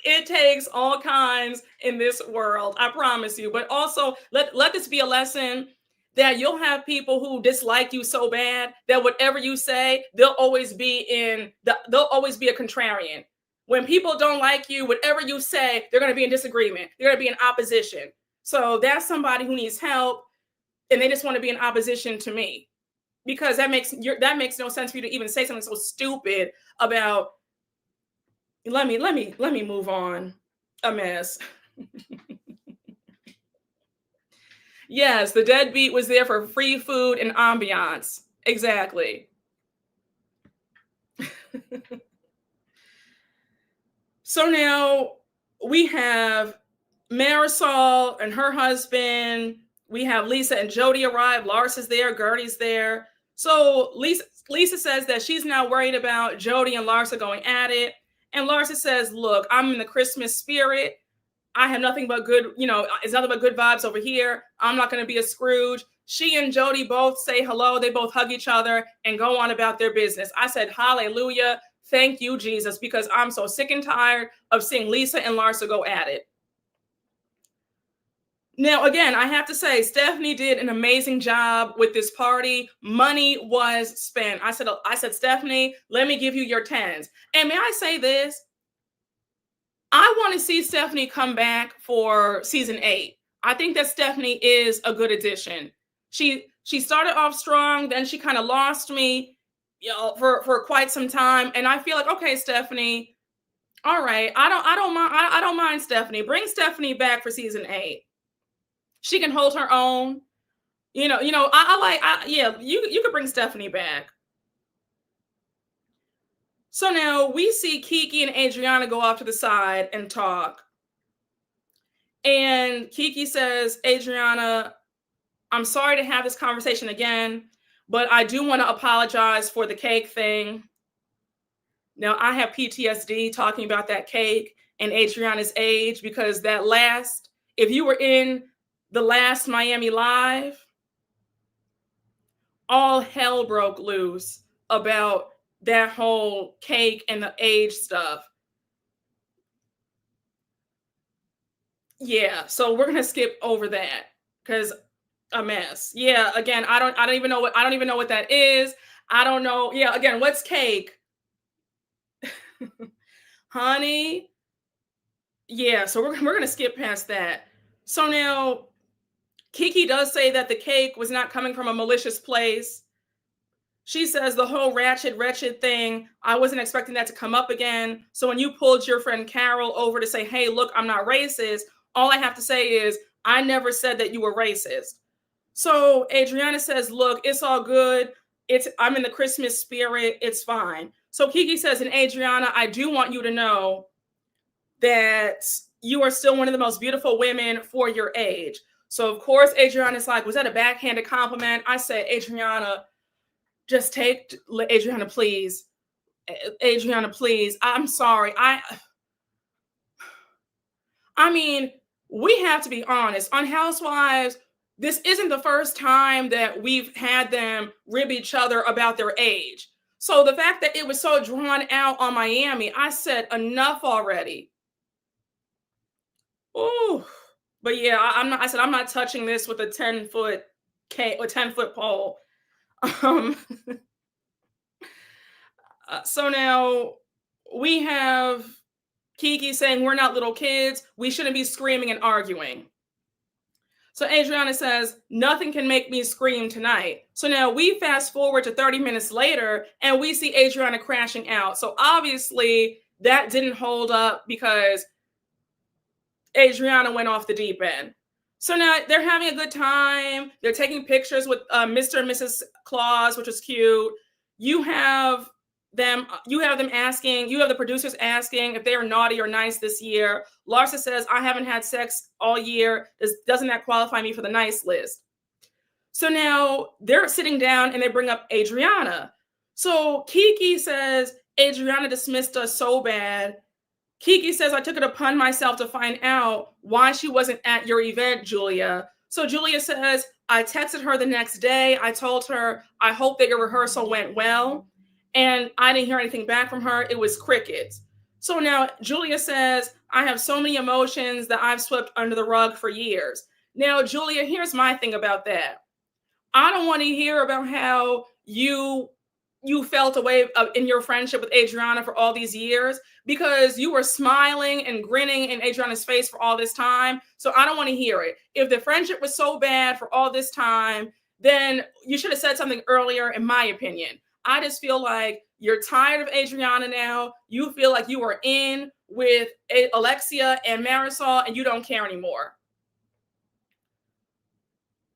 It takes all kinds in this world, I promise you. But also, let this be a lesson that you'll have people who dislike you so bad that whatever you say, they'll always be a contrarian. When people don't like you, whatever you say, they're going to be in disagreement. They're going to be in opposition. So that's somebody who needs help, and they just want to be in opposition to me, because that makes no sense for you to even say something so stupid about. Let me move on. A mess. Yes, the deadbeat was there for free food and ambiance. Exactly. So now we have Marysol and her husband. We have Lisa and Jody arrive. Larsa's there. Guerdy's there. So Lisa says that she's not worried about Jody and Larsa going at it. And Larsa says, look, I'm in the Christmas spirit. I have nothing but good, it's nothing but good vibes over here. I'm not going to be a Scrooge. She and Jody both say hello. They both hug each other and go on about their business. I said, hallelujah. Thank you, Jesus, because I'm so sick and tired of seeing Lisa and Larsa go at it. Now, again, I have to say, Stephanie did an amazing job with this party. Money was spent. I said, Stephanie, let me give you your 10s. And may I say this? I want to see Stephanie come back for season 8. I think that Stephanie is a good addition. She started off strong, then she kind of lost me, for quite some time. And I feel like, okay, Stephanie, all right, I don't mind Stephanie. Bring Stephanie back for season 8. She can hold her own. You could bring Stephanie back. So now we see Kiki and Adriana go off to the side and talk. And Kiki says, Adriana, I'm sorry to have this conversation again, but I do want to apologize for the cake thing. Now, I have PTSD talking about that cake and Adriana's age, because if you were in the last Miami Live, all hell broke loose about that whole cake and the age stuff. Yeah, so we're gonna skip over that because a mess. Yeah, again, I don't even know what that is. I don't know. Yeah, again, what's cake? Honey. Yeah, so we're gonna skip past that. So now Kiki does say that the cake was not coming from a malicious place. She says the whole wretched thing, I wasn't expecting that to come up again. So when you pulled your friend Carol over to say, hey, look, I'm not racist, all I have to say is, I never said that you were racist. So Adriana says, look, it's all good. I'm in the Christmas spirit. It's fine. So Kiki says, and Adriana, I do want you to know that you are still one of the most beautiful women for your age. So of course, Adriana's like, was that a backhanded compliment? I said, Adriana, just take Adriana, please. Adriana, please. I'm sorry. I mean, we have to be honest. On Housewives, this isn't the first time that we've had them rib each other about their age. So the fact that it was so drawn out on Miami, I said enough already. Ooh. But yeah, I'm not. I said I'm not touching this with a 10-foot or 10-foot pole. Um, so now we have Kiki saying we're not little kids. We shouldn't be screaming and arguing. So Adriana says, nothing can make me scream tonight. So now we fast forward to 30 minutes later and we see Adriana crashing out. So obviously that didn't hold up because Adriana went off the deep end. So now they're having a good time. They're taking pictures with Mr. and Mrs. Claus, which is cute. You have them asking, you have the producers asking if they are naughty or nice this year. Larsa says, I haven't had sex all year. Doesn't that qualify me for the nice list? So now they're sitting down and they bring up Adriana. So Kiki says, Adriana dismissed us so bad. Kiki says, I took it upon myself to find out why she wasn't at your event, Julia. So Julia says, I texted her the next day. I told her, I hope that your rehearsal went well. And I didn't hear anything back from her. It was crickets. So now Julia says, I have so many emotions that I've swept under the rug for years. Now, Julia, here's my thing about that. I don't want to hear about how you felt away in your friendship with Adriana for all these years because you were smiling and grinning in Adriana's face for all this time. So I don't want to hear it. If the friendship was so bad for all this time, then you should have said something earlier, in my opinion. I just feel like you're tired of Adriana now. You feel like you are in with Alexia and Marysol and you don't care anymore.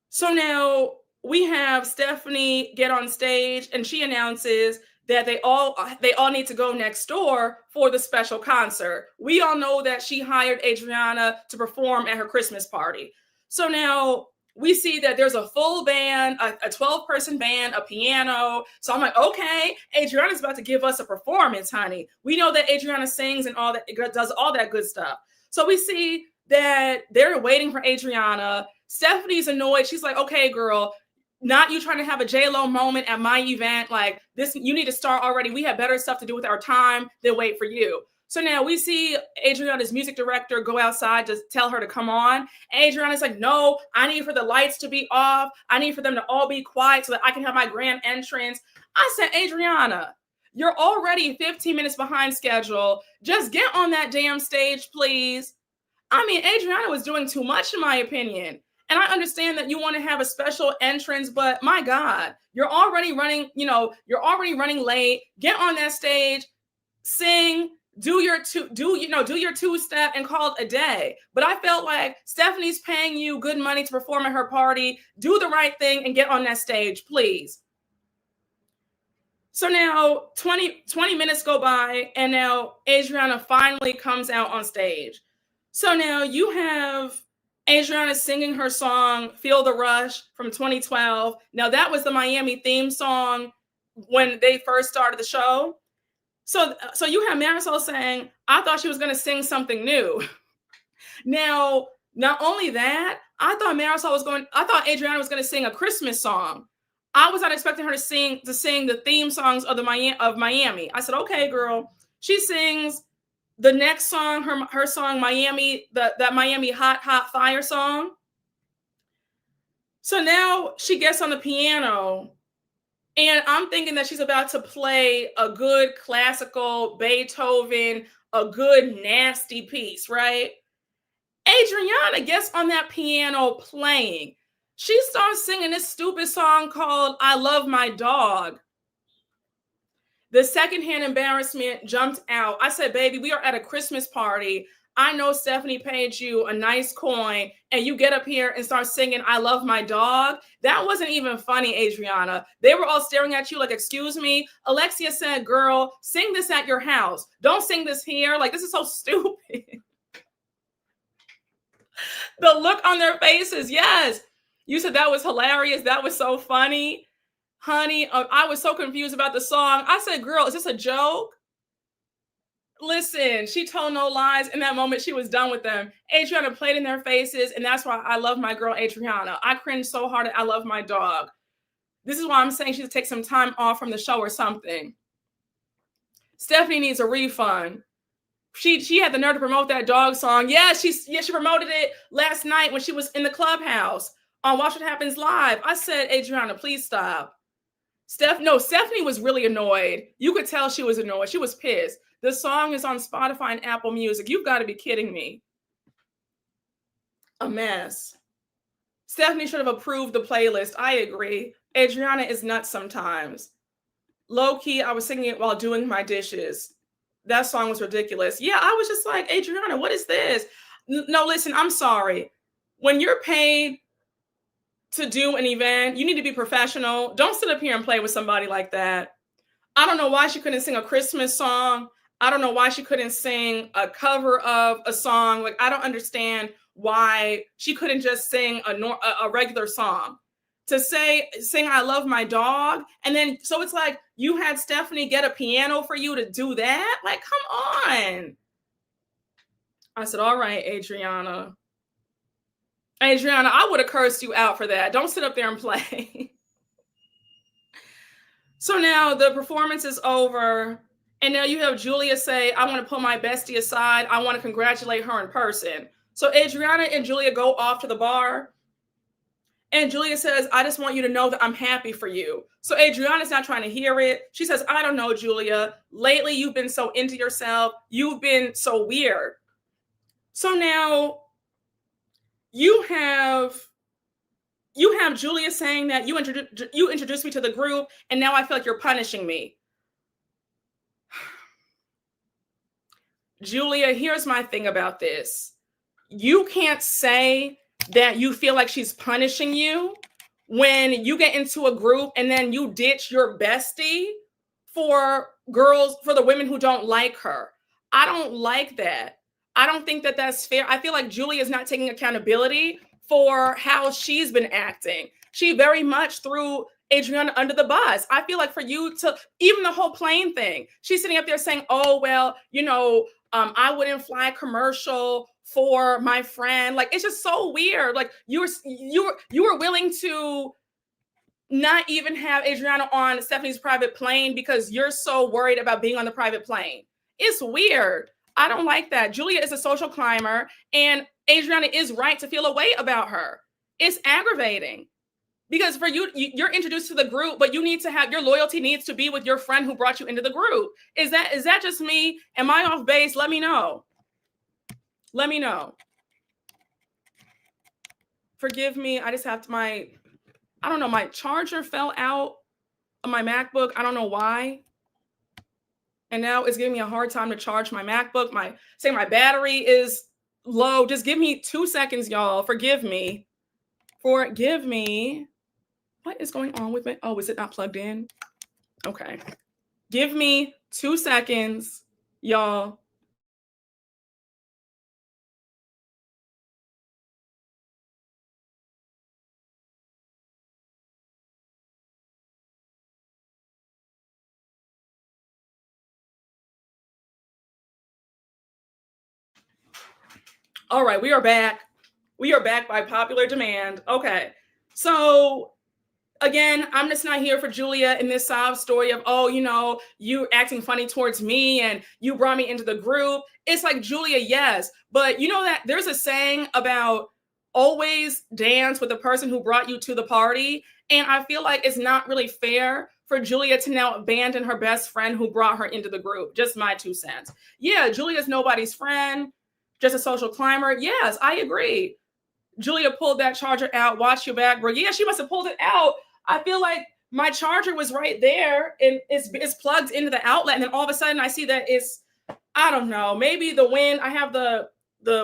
So now we have Stephanie get on stage and she announces that they all need to go next door for the special concert. We all know that she hired Adriana to perform at her Christmas party. So now we see that there's a full band, a 12-person band, a piano. So I'm like, okay, Adriana's about to give us a performance, honey. We know that Adriana sings and all that, does all that good stuff. So we see that they're waiting for Adriana. Stephanie's annoyed. She's like, okay, girl, not you trying to have a J-Lo moment at my event. Like this, you need to start already. We have better stuff to do with our time than wait for you. So now we see Adriana's music director go outside to tell her to come on. Adriana's like, no, I need for the lights to be off. I need for them to all be quiet so that I can have my grand entrance. I said, Adriana, you're already 15 minutes behind schedule. Just get on that damn stage, please. I mean, Adriana was doing too much, in my opinion. And I understand that you want to have a special entrance, but my God, you're already running late. Get on that stage, sing, do your two-step and call it a day. But I felt like Stephanie's paying you good money to perform at her party. Do the right thing and get on that stage, please. So now 20 minutes go by and now Adriana finally comes out on stage. So now you have Adriana singing her song, Feel the Rush from 2012. Now that was the Miami theme song when they first started the show. So you have Marysol saying, I thought she was going to sing something new. Now, not only that, I thought Adriana was going to sing a Christmas song. I was not expecting her to sing the theme songs of Miami. I said, okay, girl. She sings the next song, her song Miami, that Miami Hot Fire song. So now she gets on the piano and I'm thinking that she's about to play a good classical Beethoven, a good nasty piece, right? Adriana gets on that piano playing. She starts singing this stupid song called I Love My Dog. The secondhand embarrassment jumped out. I said, baby, we are at a Christmas party. I know Stephanie paid you a nice coin and you get up here and start singing, I love my dog. That wasn't even funny, Adriana. They were all staring at you like, excuse me. Alexia said, girl, sing this at your house. Don't sing this here. Like, this is so stupid. The look on their faces. Yes. You said that was hilarious. That was so funny. Honey, I was so confused about the song. I said, girl, is this a joke? Listen, she told no lies. In that moment, she was done with them. Adriana played in their faces, and that's why I love my girl, Adriana. I cringed so hard at I love my dog. This is why I'm saying she should take some time off from the show or something. Stephanie needs a refund She had the nerve to promote that dog song. Yeah, she promoted it last night when she was in the clubhouse on Watch What Happens Live. I said, Adriana, please stop. Stephanie was really annoyed. You could tell she was annoyed. She was pissed. The song is on Spotify and Apple Music. You've got to be kidding me. A mess. Stephanie should have approved the playlist. I agree. Adriana is nuts sometimes. Low key, I was singing it while doing my dishes. That song was ridiculous. Yeah, I was just like, Adriana, what is this? No, listen, I'm sorry. When you're paid to do an event, you need to be professional. Don't sit up here and play with somebody like that. I don't know why she couldn't sing a Christmas song. I don't know why she couldn't sing a cover of a song. Like, I don't understand why she couldn't just sing a regular song. To sing I love my dog. And then, so it's like, you had Stephanie get a piano for you to do that? Like, come on. I said, all right, Adriana. Adriana, I would have cursed you out for that. Don't sit up there and play. So now the performance is over. And now you have Julia say, I want to pull my bestie aside. I want to congratulate her in person. So Adriana and Julia go off to the bar. And Julia says, I just want you to know that I'm happy for you. So Adriana's not trying to hear it. She says, I don't know, Julia. Lately, you've been so into yourself. You've been so weird. So now you have Julia saying that you introduced me to the group, and now I feel like you're punishing me. Julia, here's my thing about this. You can't say that you feel like she's punishing you when you get into a group and then you ditch your bestie for the women who don't like her. I don't like that. I don't think that that's fair. I feel like Julia is not taking accountability for how she's been acting. She very much threw Adriana under the bus. I feel like for you to, even the whole plane thing, she's sitting up there saying, oh, well, I wouldn't fly commercial for my friend. Like, it's just so weird. Like, you were willing to not even have Adriana on Stephanie's private plane because you're so worried about being on the private plane. It's weird. I don't like that. Julia is a social climber, and Adriana is right to feel a way about her. It's aggravating because for you're introduced to the group, but you need to have your loyalty needs to be with your friend who brought you into the group. Is that just me? Am I off base? Let me know. Let me know. Forgive me. I just have to, my charger fell out of my MacBook. I don't know why. And now it's giving me a hard time to charge my MacBook. My battery is low. Just give me 2 seconds, y'all. Forgive me. Forgive me. What is going on with me? Oh, is it not plugged in? Okay. Give me 2 seconds, y'all. All right, we are back. We are back by popular demand. Okay. So again, I'm just not here for Julia in this sob story of, oh, you acting funny towards me and you brought me into the group. It's like, Julia, yes. But you know that there's a saying about always dance with the person who brought you to the party. And I feel like it's not really fair for Julia to now abandon her best friend who brought her into the group. Just my 2 cents. Yeah, Julia's nobody's friend. Just a social climber. Yes, I agree. Julia pulled that charger out. Watch your back, bro. Yeah, she must have pulled it out. I feel like my charger was right there and it's plugged into the outlet. And then all of a sudden I see that I don't know, maybe the wind, I have the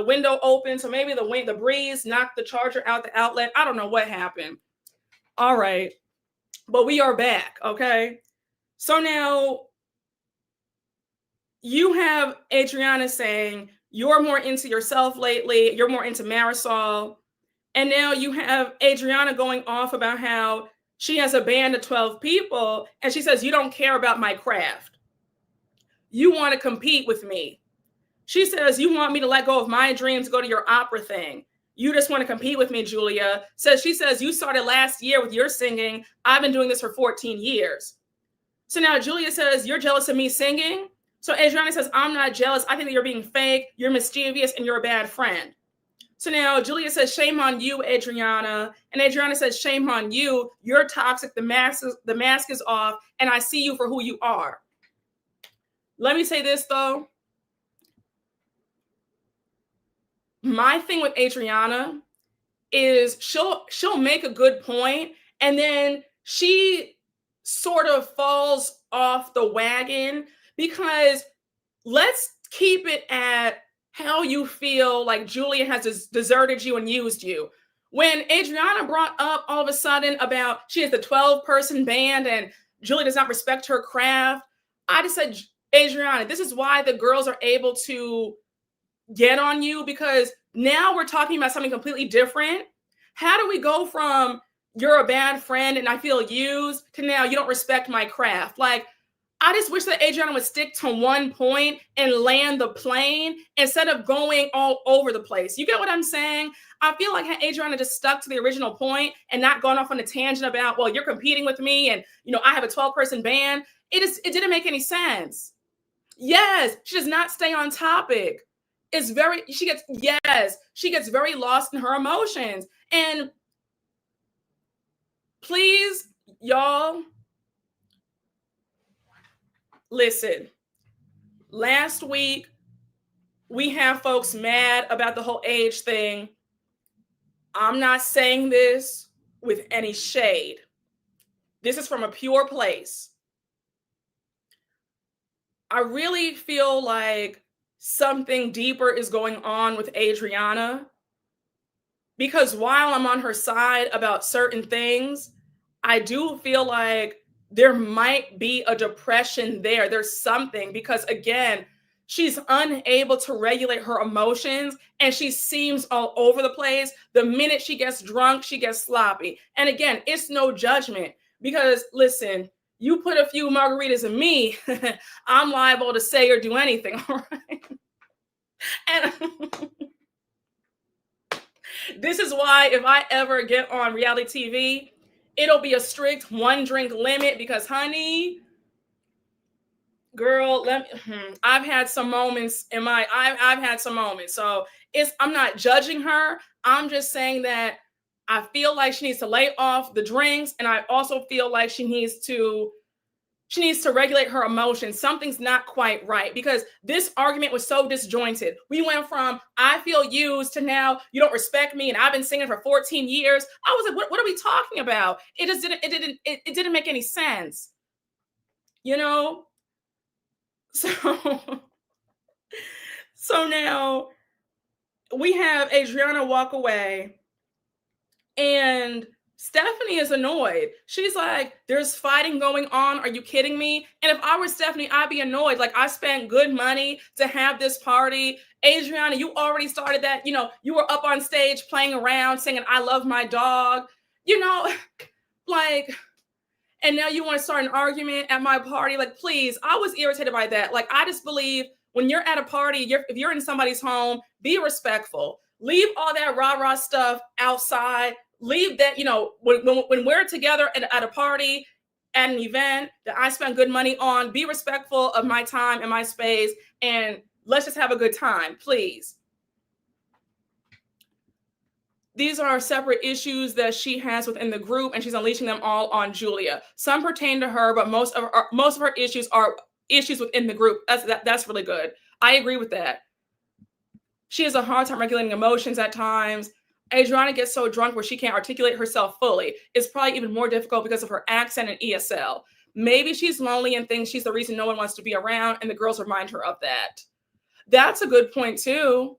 window open. So maybe the breeze knocked the charger out the outlet. I don't know what happened. All right. But we are back. Okay. So now you have Adriana saying, you're more into yourself lately. You're more into Marysol. And now you have Adriana going off about how she has a band of 12 people. And she says, you don't care about my craft. You want to compete with me. She says, you want me to let go of my dreams, go to your opera thing. You just want to compete with me, Julia. She says, you started last year with your singing. I've been doing this for 14 years. So now Julia says, you're jealous of me singing. So Adriana says, I'm not jealous. I think that you're being fake. You're mischievous and you're a bad friend. So now Julia says, shame on you, Adriana. And Adriana says, shame on you. You're toxic. The mask is off. And I see you for who you are. Let me say this, though. My thing with Adriana is she'll make a good point, and then she sort of falls off the wagon, because let's keep it at how you feel like Julia has deserted you and used you. When Adriana brought up all of a sudden about she has the 12-person band and Julia does not respect her craft, I just said, Adriana, this is why the girls are able to get on you, because now we're talking about something completely different. How do we go from you're a bad friend and I feel used to now you don't respect my craft? Like, I just wish that Adriana would stick to one point and land the plane instead of going all over the place. You get what I'm saying? I feel like had Adriana just stuck to the original point and not gone off on a tangent about, well, you're competing with me and, I have a 12-person band. It didn't make any sense. Yes, she does not stay on topic. She gets very lost in her emotions. And please, y'all, listen. Last week, we have folks mad about the whole age thing. I'm not saying this with any shade. This is from a pure place. I really feel like something deeper is going on with Adriana, because while I'm on her side about certain things, I do feel like there might be a depression there. There's something, because again, she's unable to regulate her emotions and she seems all over the place. The minute she gets drunk, she gets sloppy. And again, it's no judgment, because listen, you put a few margaritas in me, I'm liable to say or do anything, all right? And this is why if I ever get on reality TV, it'll be a strict 1-drink limit, because honey, girl, I've had some moments I've had some moments. So I'm not judging her. I'm just saying that I feel like she needs to lay off the drinks, and I also feel like she needs to regulate her emotions. Something's not quite right, because this argument was so disjointed. We went from I feel used to now you don't respect me and I've been singing for 14 years. I was like, what are we talking about? It didn't make any sense. So now we have Adriana walk away, and Stephanie is annoyed. She's like, there's fighting going on. Are you kidding me? And if I were Stephanie, I'd be annoyed. Like, I spent good money to have this party. Adriana, you already started that. You were up on stage playing around, singing, I love my dog. Like, and now you want to start an argument at my party? Like, please, I was irritated by that. Like, I just believe when you're at a party, if you're in somebody's home, be respectful. Leave all that rah-rah stuff outside. Leave that, when we're together at a party, at an event that I spend good money on, be respectful of my time and my space, and let's just have a good time, please. These are separate issues that she has within the group, and she's unleashing them all on Julia. Some pertain to her, but most of her issues are issues within the group. That's really good. I agree with that. She has a hard time regulating emotions at times. Adriana gets so drunk where she can't articulate herself fully. It's probably even more difficult because of her accent and ESL. Maybe she's lonely and thinks she's the reason no one wants to be around, and the girls remind her of that. That's a good point too.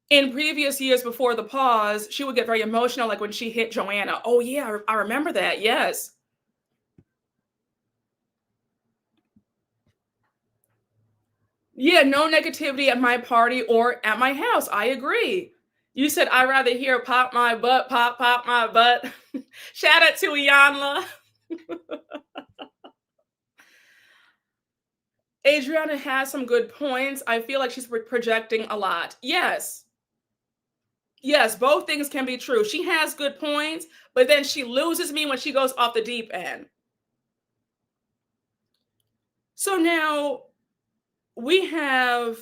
In previous years before the pause, she would get very emotional, like when she hit Joanna. Oh yeah, I remember that, yes. Yeah, no negativity at my party or at my house. I agree. You said I'd rather hear pop my butt, pop my butt. Shout out to Iyanla. Adriana has some good points. I feel like she's projecting a lot. Yes, both things can be true. She has good points, but then she loses me when she goes off the deep end. So now we have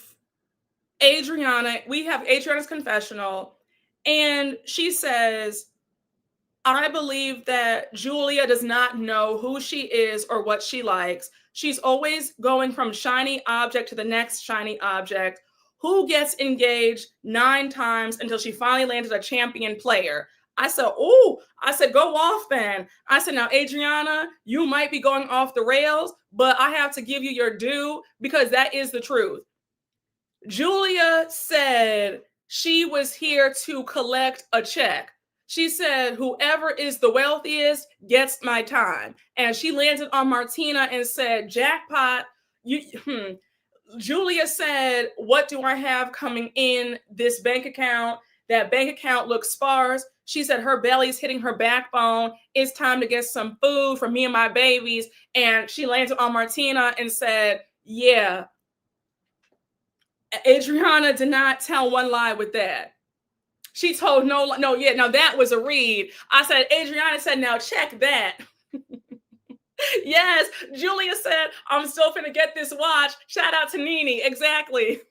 Adriana. We have Adriana's confessional, and she says, I believe that Julia does not know who she is or what she likes. She's always going from shiny object to the next shiny object. Who gets engaged 9 times until she finally landed a champion player? I said, oh, I said, go off then. I said, now, Adriana, you might be going off the rails, but I have to give you your due because that is the truth. Julia said she was here to collect a check. She said, whoever is the wealthiest gets my time. And she landed on Martina and said, jackpot. Julia said, what do I have coming in this bank account? That bank account looks sparse. She said her belly's hitting her backbone. It's time to get some food for me and my babies. And she landed on Martina and said, yeah. Adriana did not tell one lie with that. She told no, yeah, now that was a read. I said, Adriana said, now check that. Yes, Julia said, I'm still finna get this watch. Shout out to Nene. Exactly.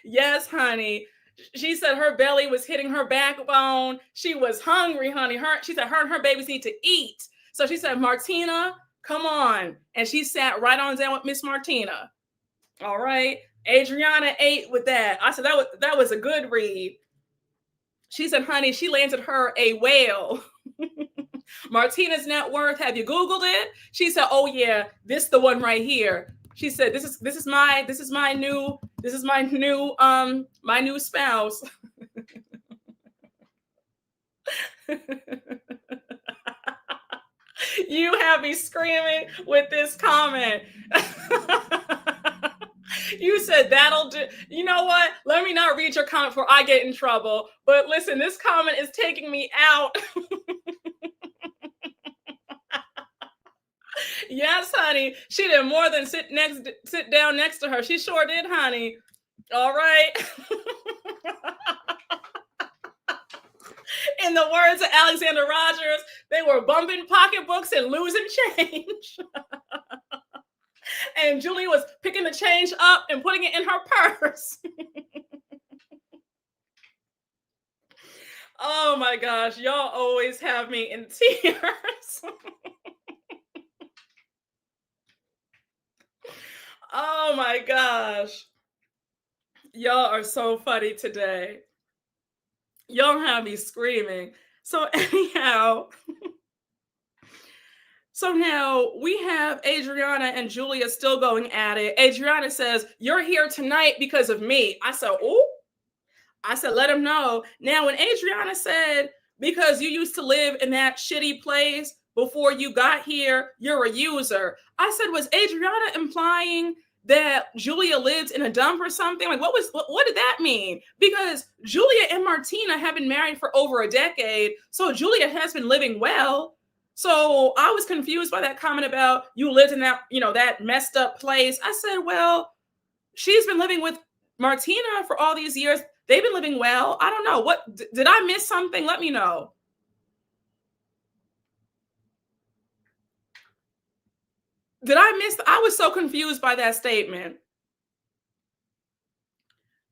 Yes, honey. She said her belly was hitting her backbone. She was hungry, honey. She said her and her babies need to eat. So she said, Martina, come on. And she sat right on down with Miss Martina. All right. Adriana ate with that. I said, that was a good read. She said, honey, she landed her a whale. Martina's net worth. Have you Googled it? She said, oh yeah, this the one right here. She said, this is my new spouse. You have me screaming with this comment. You said that'll do. You know what? Let me not read your comment before I get in trouble. But listen, this comment is taking me out. Yes, honey. She did more than sit down next to her. She sure did, honey. All right. In the words of Alexander Rogers, they were bumping pocketbooks and losing change. And Julie was picking the change up and putting it in her purse. Oh my gosh, y'all always have me in tears. Oh my gosh. Y'all are so funny today. Y'all have me screaming. So anyhow, so now we have Adriana and Julia still going at it. Adriana says, you're here tonight because of me. I said, oh, I said, let him know. Now, when Adriana said, because you used to live in that shitty place before you got here, you're a user. I said, was Adriana implying that Julia lived in a dump or something? Like, what did that mean? Because Julia and Martina have been married for over a decade. So Julia has been living well. So I was confused by that comment about you lived in that, that messed up place. I said, well, she's been living with Martina for all these years. They've been living well. I don't know. What did I miss something? Let me know. I was so confused by that statement.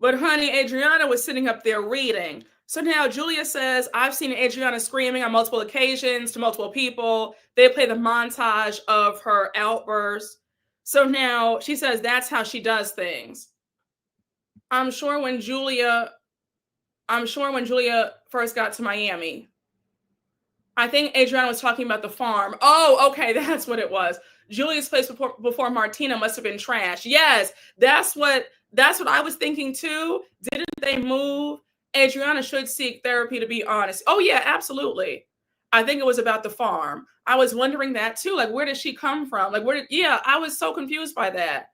But honey, Adriana was sitting up there reading. So now Julia says, I've seen Adriana screaming on multiple occasions to multiple people. They play the montage of her outburst. So now she says that's how she does things. I'm sure when Julia first got to Miami, I think Adriana was talking about the farm. Oh, okay, that's what it was. Julia's place before Martina must have been trash. Yes, that's what I was thinking too. Didn't they move? Adriana should seek therapy, to be honest. Oh yeah, absolutely. I think it was about the farm. I was wondering that too. Like, where did she come from? Like, I was so confused by that.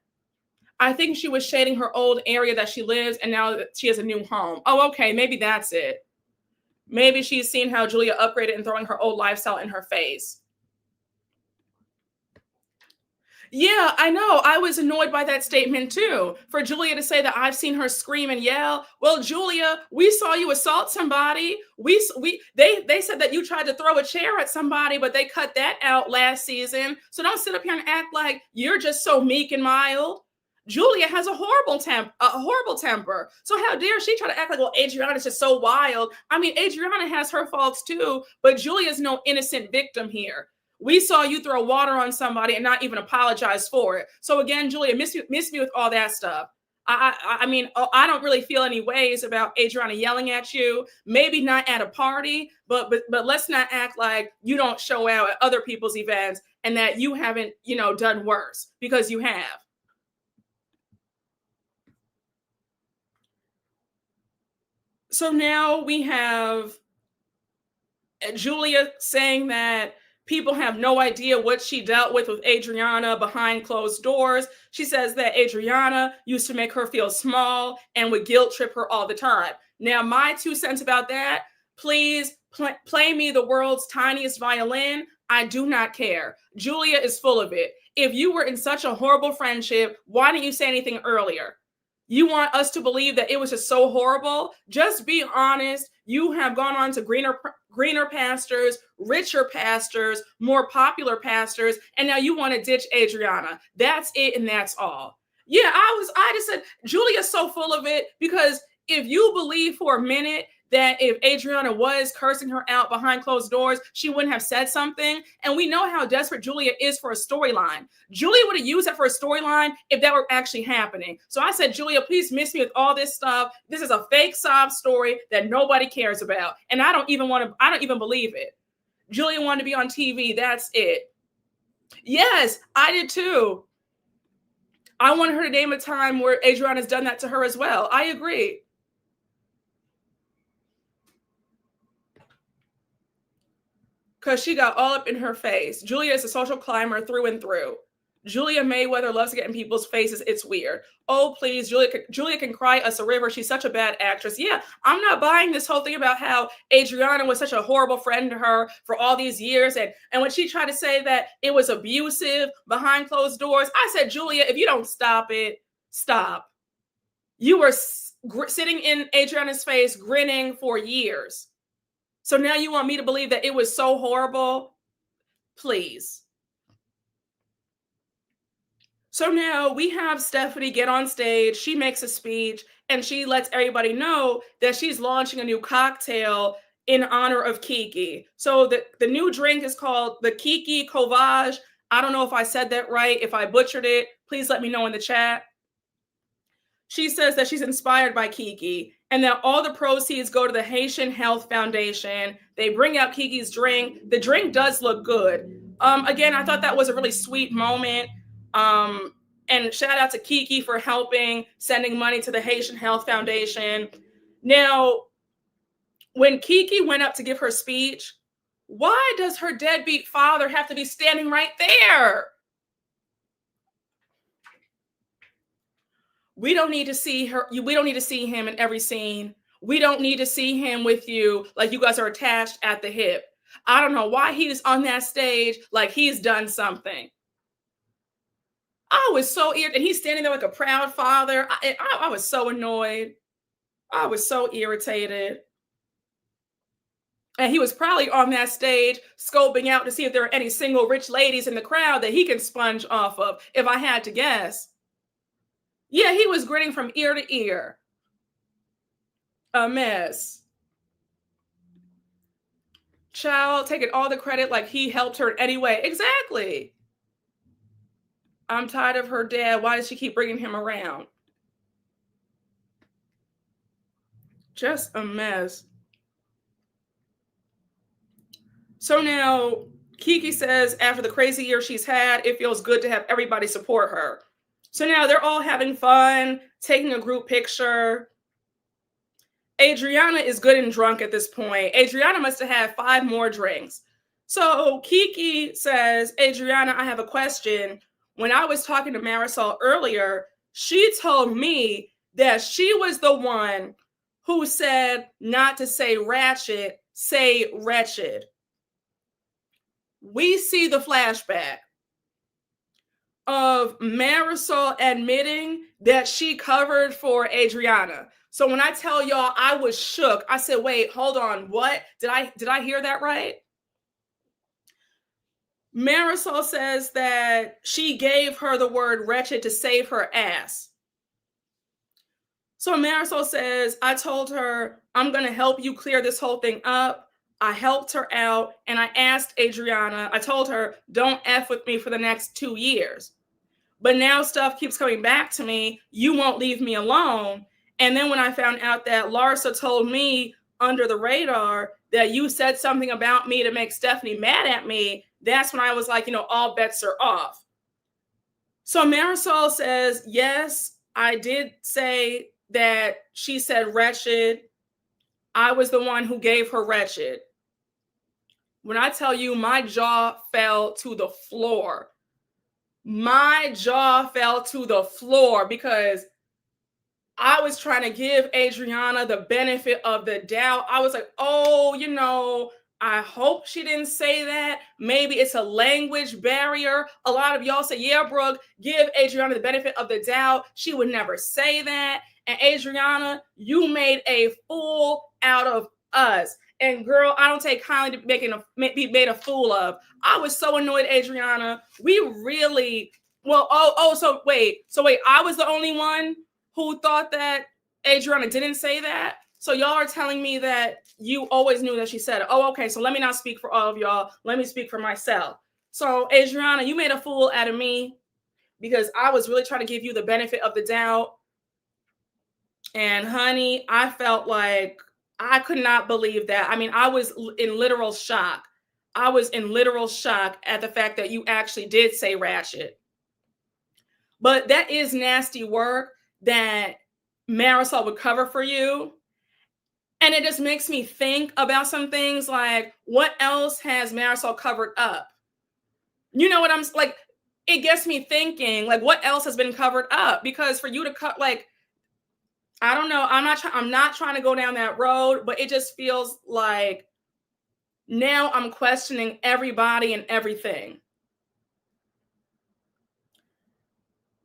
I think she was shading her old area that she lives, and now that she has a new home. Oh, okay, maybe that's it. Maybe she's seen how Julia upgraded and throwing her old lifestyle in her face. Yeah, I know. I was annoyed by that statement too. For Julia to say that I've seen her scream and yell. Well, Julia, we saw you assault somebody. They said that you tried to throw a chair at somebody, but they cut that out last season. So don't sit up here and act like you're just so meek and mild. Julia has a horrible temper. So how dare she try to act like, well, Adriana's just so wild. I mean, Adriana has her faults too, but Julia's no innocent victim here. We saw you throw water on somebody and not even apologize for it. So again, Julia, miss me with all that stuff. I mean, I don't really feel any ways about Adriana yelling at you. Maybe not at a party, but let's not act like you don't show out at other people's events and that you haven't, done worse, because you have. So now we have Julia saying that people have no idea what she dealt with Adriana behind closed doors. She says that Adriana used to make her feel small and would guilt trip her all the time. Now, my 2 cents about that, please play me the world's tiniest violin. I do not care. Julia is full of it. If you were in such a horrible friendship, why didn't you say anything earlier? You want us to believe that it was just so horrible? Just be honest. You have gone on to greener pastures, richer pastors, more popular pastors, and now you want to ditch Adriana. That's it, and that's all. Yeah, I just said Julia's so full of it, because if you believe for a minute that if Adriana was cursing her out behind closed doors, she wouldn't have said something. And we know how desperate Julia is for a storyline. Julia would have used that for a storyline if that were actually happening. So I said, Julia, please miss me with all this stuff. This is a fake sob story that nobody cares about. And I don't even believe it. Julia wanted to be on TV. That's it. Yes, I did too. I wanted her to name a time where Adriana's done that to her as well. I agree. Because she got all up in her face. Julia is a social climber through and through. Julia Mayweather loves to get in people's faces. It's weird. Oh, please, Julia can cry us a river. She's such a bad actress. Yeah, I'm not buying this whole thing about how Adriana was such a horrible friend to her for all these years. And when she tried to say that it was abusive behind closed doors, I said, Julia, if you don't stop it, stop. You were sitting in Adriana's face, grinning for years. So now you want me to believe that it was so horrible? Please. So now we have Stephanie get on stage. She makes a speech and she lets everybody know that she's launching a new cocktail in honor of Kiki. So the new drink is called the Kiki Covage. I don't know if I said that right. If I butchered it, please let me know in the chat. She says that she's inspired by Kiki and that all the proceeds go to the Haitian Health Foundation. They bring out Kiki's drink. The drink does look good. Again, I thought that was a really sweet moment. And shout out to Kiki for helping, sending money to the Haitian Health Foundation. Now, when Kiki went up to give her speech, why does her deadbeat father have to be standing right there? We don't need to see her. We don't need to see him in every scene. We don't need to see him with you like you guys are attached at the hip. I don't know why he's on that stage like he's done something. I was so irritated. And he's standing there like a proud father. I was so annoyed. I was so irritated. And he was probably on that stage scoping out to see if there are any single rich ladies in the crowd that he can sponge off of, if I had to guess. Yeah, he was grinning from ear to ear. A mess. Child, taking all the credit like he helped her anyway. Exactly. I'm tired of her dad. Why does she keep bringing him around? Just a mess. So now Kiki says after the crazy year she's had, it feels good to have everybody support her. So now they're all having fun, taking a group picture. Adriana is good and drunk at this point. Adriana must have had 5 more drinks. So Kiki says, Adriana, I have a question. When I was talking to Marysol earlier, she told me that she was the one who said not to say ratchet, say wretched. We see the flashback. of Marysol admitting that she covered for Adriana. So when I tell y'all, I was shook. I said, wait, hold on. What? Did I hear that right? Marysol says that she gave her the word wretched to save her ass. So Marysol says, I told her, I'm going to help you clear this whole thing up. I helped her out, and I asked Adriana, I told her, don't F with me for the next 2 years. But now stuff keeps coming back to me. You won't leave me alone. And then when I found out that Larsa told me under the radar that you said something about me to make Stephanie mad at me, that's when I was like, all bets are off. So Marysol says, yes, I did say that she said wretched. I was the one who gave her wretched. When I tell you, my jaw fell to the floor. My jaw fell to the floor because I was trying to give Adriana the benefit of the doubt. I was like, I hope she didn't say that. Maybe it's a language barrier. A lot of y'all say, yeah, Brooke, give Adriana the benefit of the doubt. She would never say that. And Adriana, you made a fool out of us. And girl, I don't take kindly to be made a fool of. I was so annoyed, Adriana. We really, so wait, I was the only one who thought that Adriana didn't say that. So y'all are telling me that you always knew that she said it. Oh, okay. So let me not speak for all of y'all. Let me speak for myself. So Adriana, you made a fool out of me because I was really trying to give you the benefit of the doubt. And honey, I felt like I could not believe that. I mean, I was in literal shock. I was in literal shock at the fact that you actually did say ratchet. But that is nasty work that Marysol would cover for you. And it just makes me think about some things like, what else has Marysol covered up? You know what I'm like? It gets me thinking, like, what else has been covered up? Because for you to cut, like, I don't know. I'm not trying to go down that road, but it just feels like now I'm questioning everybody and everything.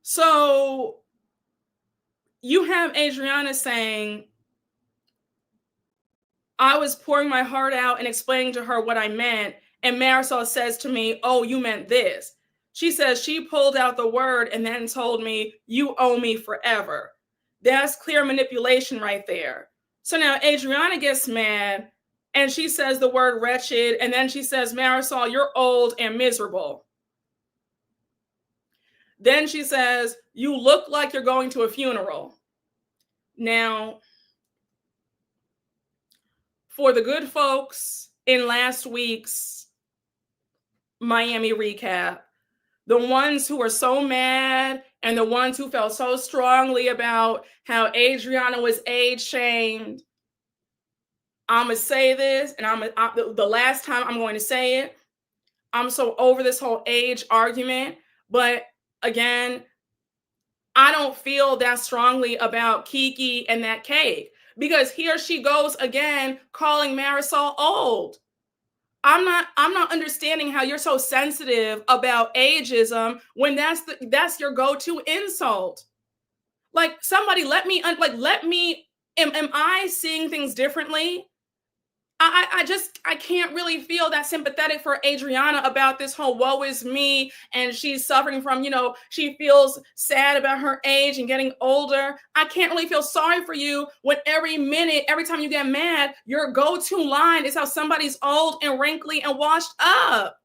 So you have Adriana saying, I was pouring my heart out and explaining to her what I meant. And Marysol says to me, oh, you meant this. She says she pulled out the word and then told me, you owe me forever. That's clear manipulation right there. So now Adriana gets mad and she says the word wretched. And then she says, Marysol, you're old and miserable. Then she says, you look like you're going to a funeral. Now, for the good folks in last week's Miami recap, the ones who were so mad and the ones who felt so strongly about how Adriana was age shamed, I'm going to say this, and the last time I'm going to say it, I'm so over this whole age argument. But again, I don't feel that strongly about Kiki and that cake. Because here she goes again, calling Marysol old. I'm not understanding how you're so sensitive about ageism when that's your go-to insult. Like, somebody am I seeing things differently? I can't really feel that sympathetic for Adriana about this whole woe is me, and she's suffering from, she feels sad about her age and getting older. I can't really feel sorry for you when every time you get mad, your go-to line is how somebody's old and wrinkly and washed up.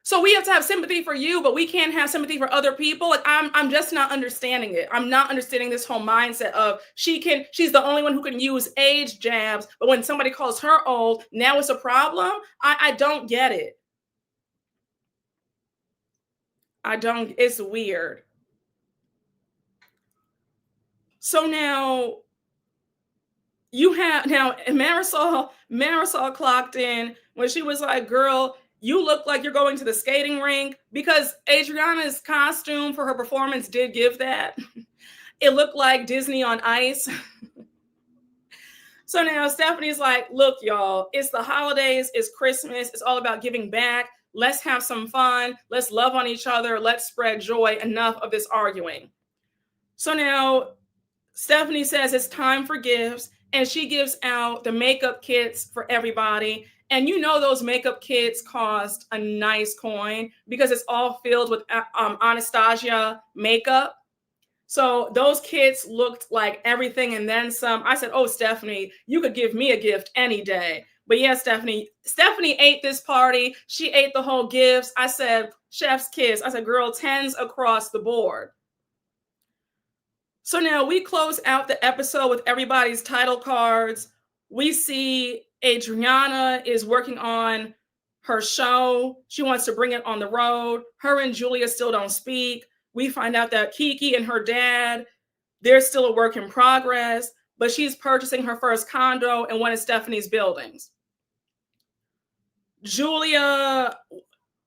So we have to have sympathy for you, but we can't have sympathy for other people. Like, I'm just not understanding it. I'm not understanding this whole mindset of she's the only one who can use age jabs, but when somebody calls her old, now it's a problem. I don't get it. It's weird. So now Marysol clocked in when she was like, girl, you look like you're going to the skating rink, because Adriana's costume for her performance did give that. It looked like Disney on ice. So now Stephanie's like, look, y'all, it's the holidays, it's Christmas, it's all about giving back. Let's have some fun. Let's love on each other. Let's spread joy. Enough of this arguing. So now Stephanie says it's time for gifts, and she gives out the makeup kits for everybody. And you know those makeup kits cost a nice coin because it's all filled with Anastasia makeup. So those kits looked like everything and then some. I said, oh, Stephanie, you could give me a gift any day. But yeah, Stephanie ate this party. She ate the whole gifts. I said, chef's kiss. I said, girl, 10s across the board. So now we close out the episode with everybody's title cards. We see Adriana is working on her show. She wants to bring it on the road. Her and Julia still don't speak. We find out that Kiki and her dad, they're still a work in progress, but she's purchasing her first condo in one of Stephanie's buildings. Julia,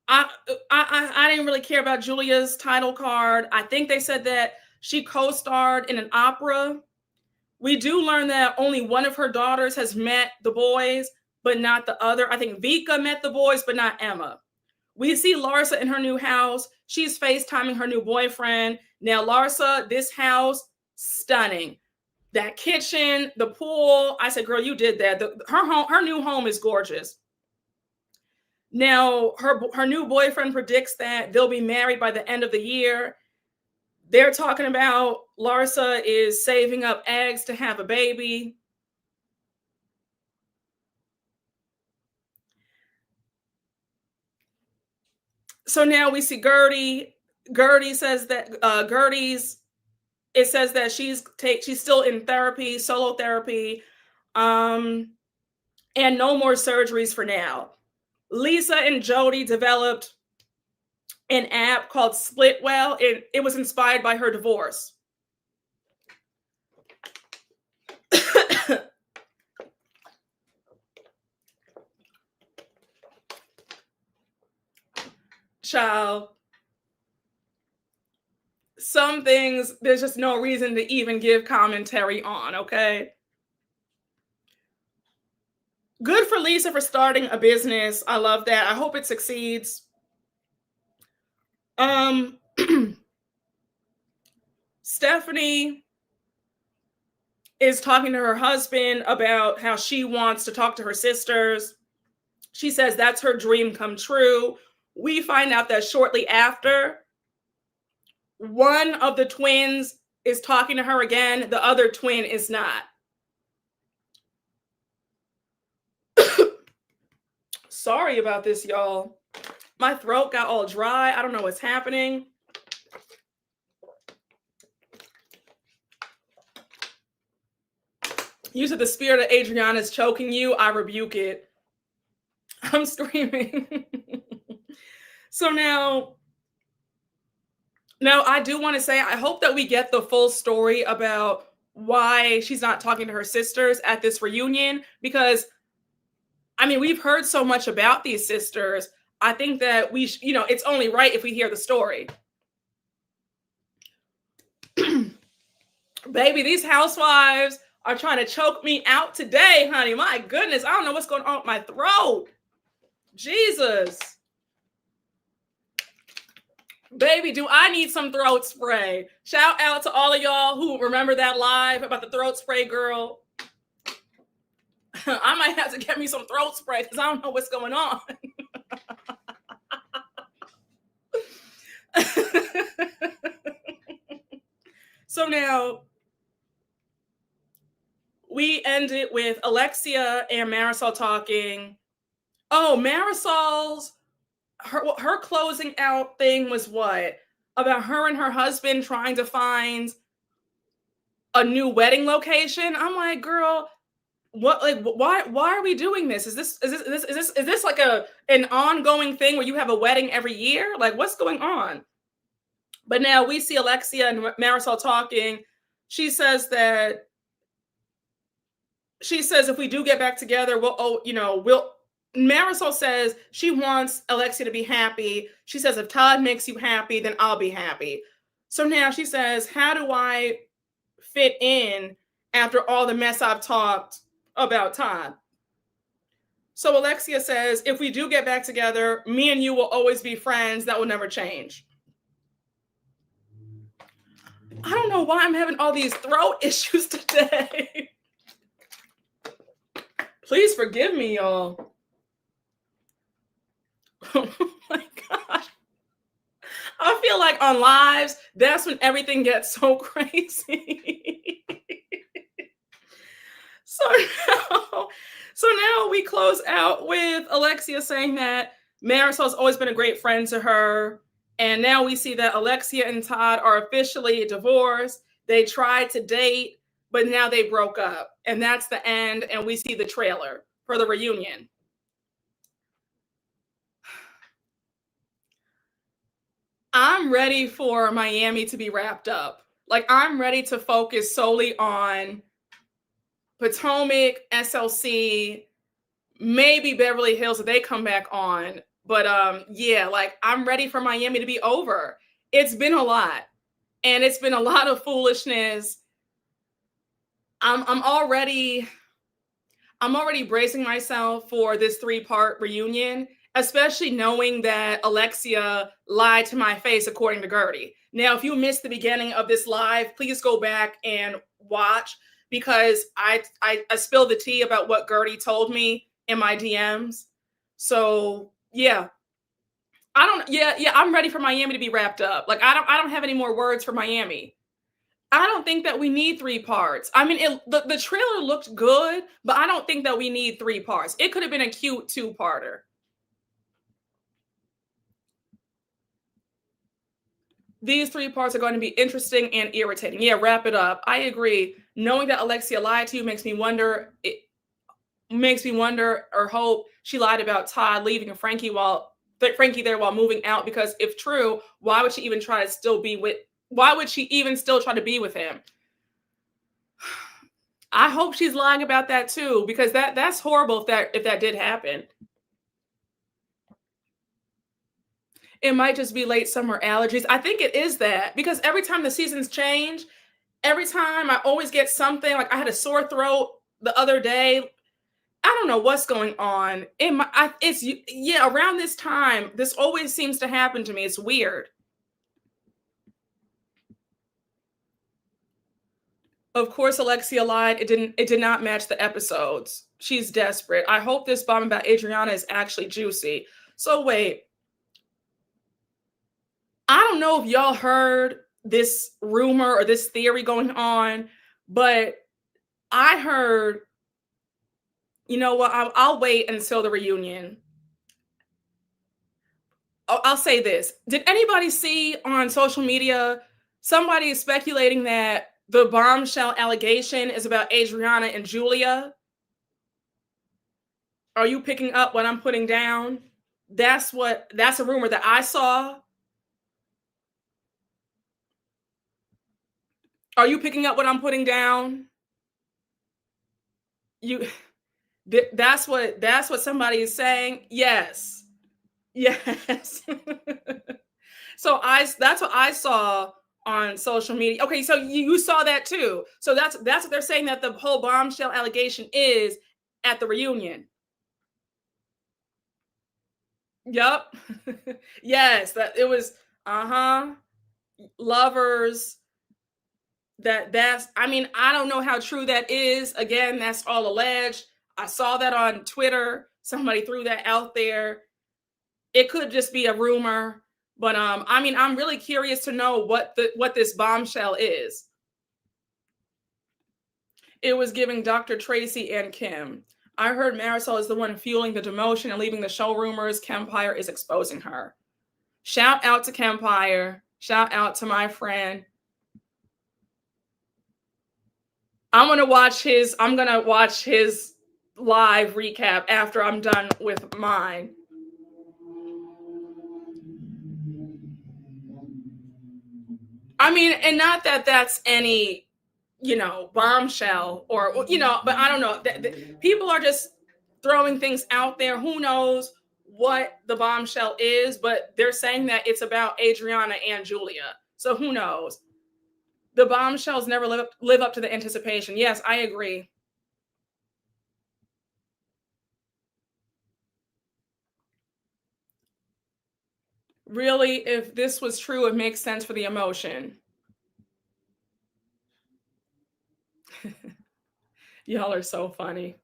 I didn't really care about Julia's title card. I think they said that she co-starred in an opera. We do learn that only one of her daughters has met the boys, but not the other. I think Vika met the boys, but not Emma. We see Larsa in her new house. She's FaceTiming her new boyfriend. Now, Larsa, this house, stunning. That kitchen, the pool. I said, girl, you did that. Her new home is gorgeous. Now, her new boyfriend predicts that they'll be married by the end of the year. They're talking about Larsa is saving up eggs to have a baby. So now we see Guerdy. Guerdy says that it says that she's still in therapy, solo therapy, and no more surgeries for now. Lisa and Jody developed an app called Splitwell. It was inspired by her divorce. Child, some things there's just no reason to even give commentary on, okay? Good for Lisa for starting a business. I love that. I hope it succeeds. Stephanie is talking to her husband about how she wants to talk to her sisters. She says that's her dream come true. We find out that shortly after, one of the twins is talking to her again. The other twin is not. Sorry about this, y'all. My throat got all dry. I don't know what's happening. You said the spirit of Adriana is choking you. I rebuke it. I'm screaming. So now I do want to say, I hope that we get the full story about why she's not talking to her sisters at this reunion, because I mean, we've heard so much about these sisters. I think that it's only right if we hear the story. Baby, these housewives are trying to choke me out today, honey. My goodness, I don't know what's going on with my throat. Jesus. Baby, do I need some throat spray? Shout out to all of y'all who remember that live about the throat spray girl. I might have to get me some throat spray because I don't know what's going on. So now we ended with Alexia and Marysol talking. Oh, Marysol's her closing out thing was what? About her and her husband trying to find a new wedding location. I'm like, girl, what? Like, why are we doing this? Is this like an ongoing thing where you have a wedding every year? Like, what's going on? But now we see Alexia and Marysol talking. She says if we do get back together, Marysol says she wants Alexia to be happy. She says, if Todd makes you happy, then I'll be happy. So now she says, how do I fit in after all the mess I've talked about Todd? So Alexia says, if we do get back together, me and you will always be friends. That will never change. I don't know why I'm having all these throat issues today. Please forgive me, y'all. Oh my God. I feel like on lives, that's when everything gets so crazy. So now we close out with Alexia saying that Marysol's always been a great friend to her. And now we see that Alexia and Todd are officially divorced. They tried to date, but now they broke up. And that's the end. And we see the trailer for the reunion. I'm ready for Miami to be wrapped up. Like, I'm ready to focus solely on Potomac, SLC, maybe Beverly Hills if they come back on. But yeah, like, I'm ready for Miami to be over. It's been a lot. And it's been a lot of foolishness. I'm already bracing myself for this 3-part reunion, especially knowing that Alexia lied to my face, according to Guerdy. Now, if you missed the beginning of this live, please go back and watch, because I spilled the tea about what Guerdy told me in my DMs. So yeah, I'm ready for Miami to be wrapped up. Like, I don't have any more words for Miami. I don't think that we need 3 parts. I mean, the trailer looked good, but I don't think that we need 3 parts. It could have been a cute 2-parter. These 3 parts are going to be interesting and irritating. Yeah, wrap it up. I agree. Knowing that Alexia lied to you makes me wonder. It makes me wonder or hope she lied about Todd leaving Frankie there while moving out. Because if true, why would she even try to still be with? Why would she even still try to be with him? I hope she's lying about that too, because that's horrible if that did happen. It might just be late summer allergies. I think it is that, because every time the seasons change, every time I always get something. Like, I had a sore throat the other day. I don't know what's going on. Around this time, this always seems to happen to me. It's weird. Of course, Alexia lied. It did not match the episodes. She's desperate. I hope this bomb about Adriana is actually juicy. So wait. I don't know if y'all heard this rumor or this theory going on, but I heard, you know what, I'll wait until the reunion. I'll say this. Did anybody see on social media somebody is speculating that the bombshell allegation is about Adriana and Julia? Are you picking up what I'm putting down? That's a rumor that I saw. Are you picking up what I'm putting down? That's what somebody is saying. Yes. Yes. So that's what I saw on social media. Okay, so you saw that too. So that's what they're saying, that the whole bombshell allegation is at the reunion. Yep. Yes, that it was lovers. That's, I mean, I don't know how true that is. Again, that's all alleged. I saw that on Twitter. Somebody threw that out there. It could just be a rumor, but I mean, I'm really curious to know what this bombshell is. It was giving Dr. Tracy and Kim. I heard Marysol is the one fueling the demotion and leaving the show rumors. Kempire is exposing her. Shout out to Kempire. Shout out to my friend. I'm gonna watch his live recap after I'm done with mine. I mean, and not that that's any, bombshell or, but I don't know. People are just throwing things out there. Who knows what the bombshell is, but they're saying that it's about Adriana and Julia. So who knows? The bombshells never live up to the anticipation. Yes, I agree. Really, if this was true, it makes sense for the emotion. Y'all are so funny.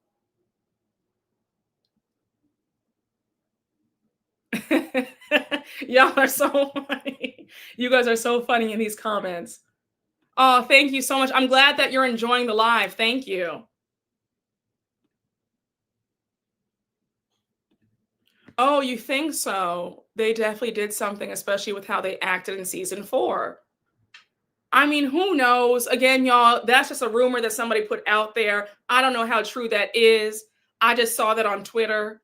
Y'all are so funny. You guys are so funny in these comments. Oh, thank you so much. I'm glad that you're enjoying the live. Thank you. Oh, you think so? They definitely did something, especially with how they acted in season 4. I mean, who knows? Again, y'all, that's just a rumor that somebody put out there. I don't know how true that is. I just saw that on Twitter.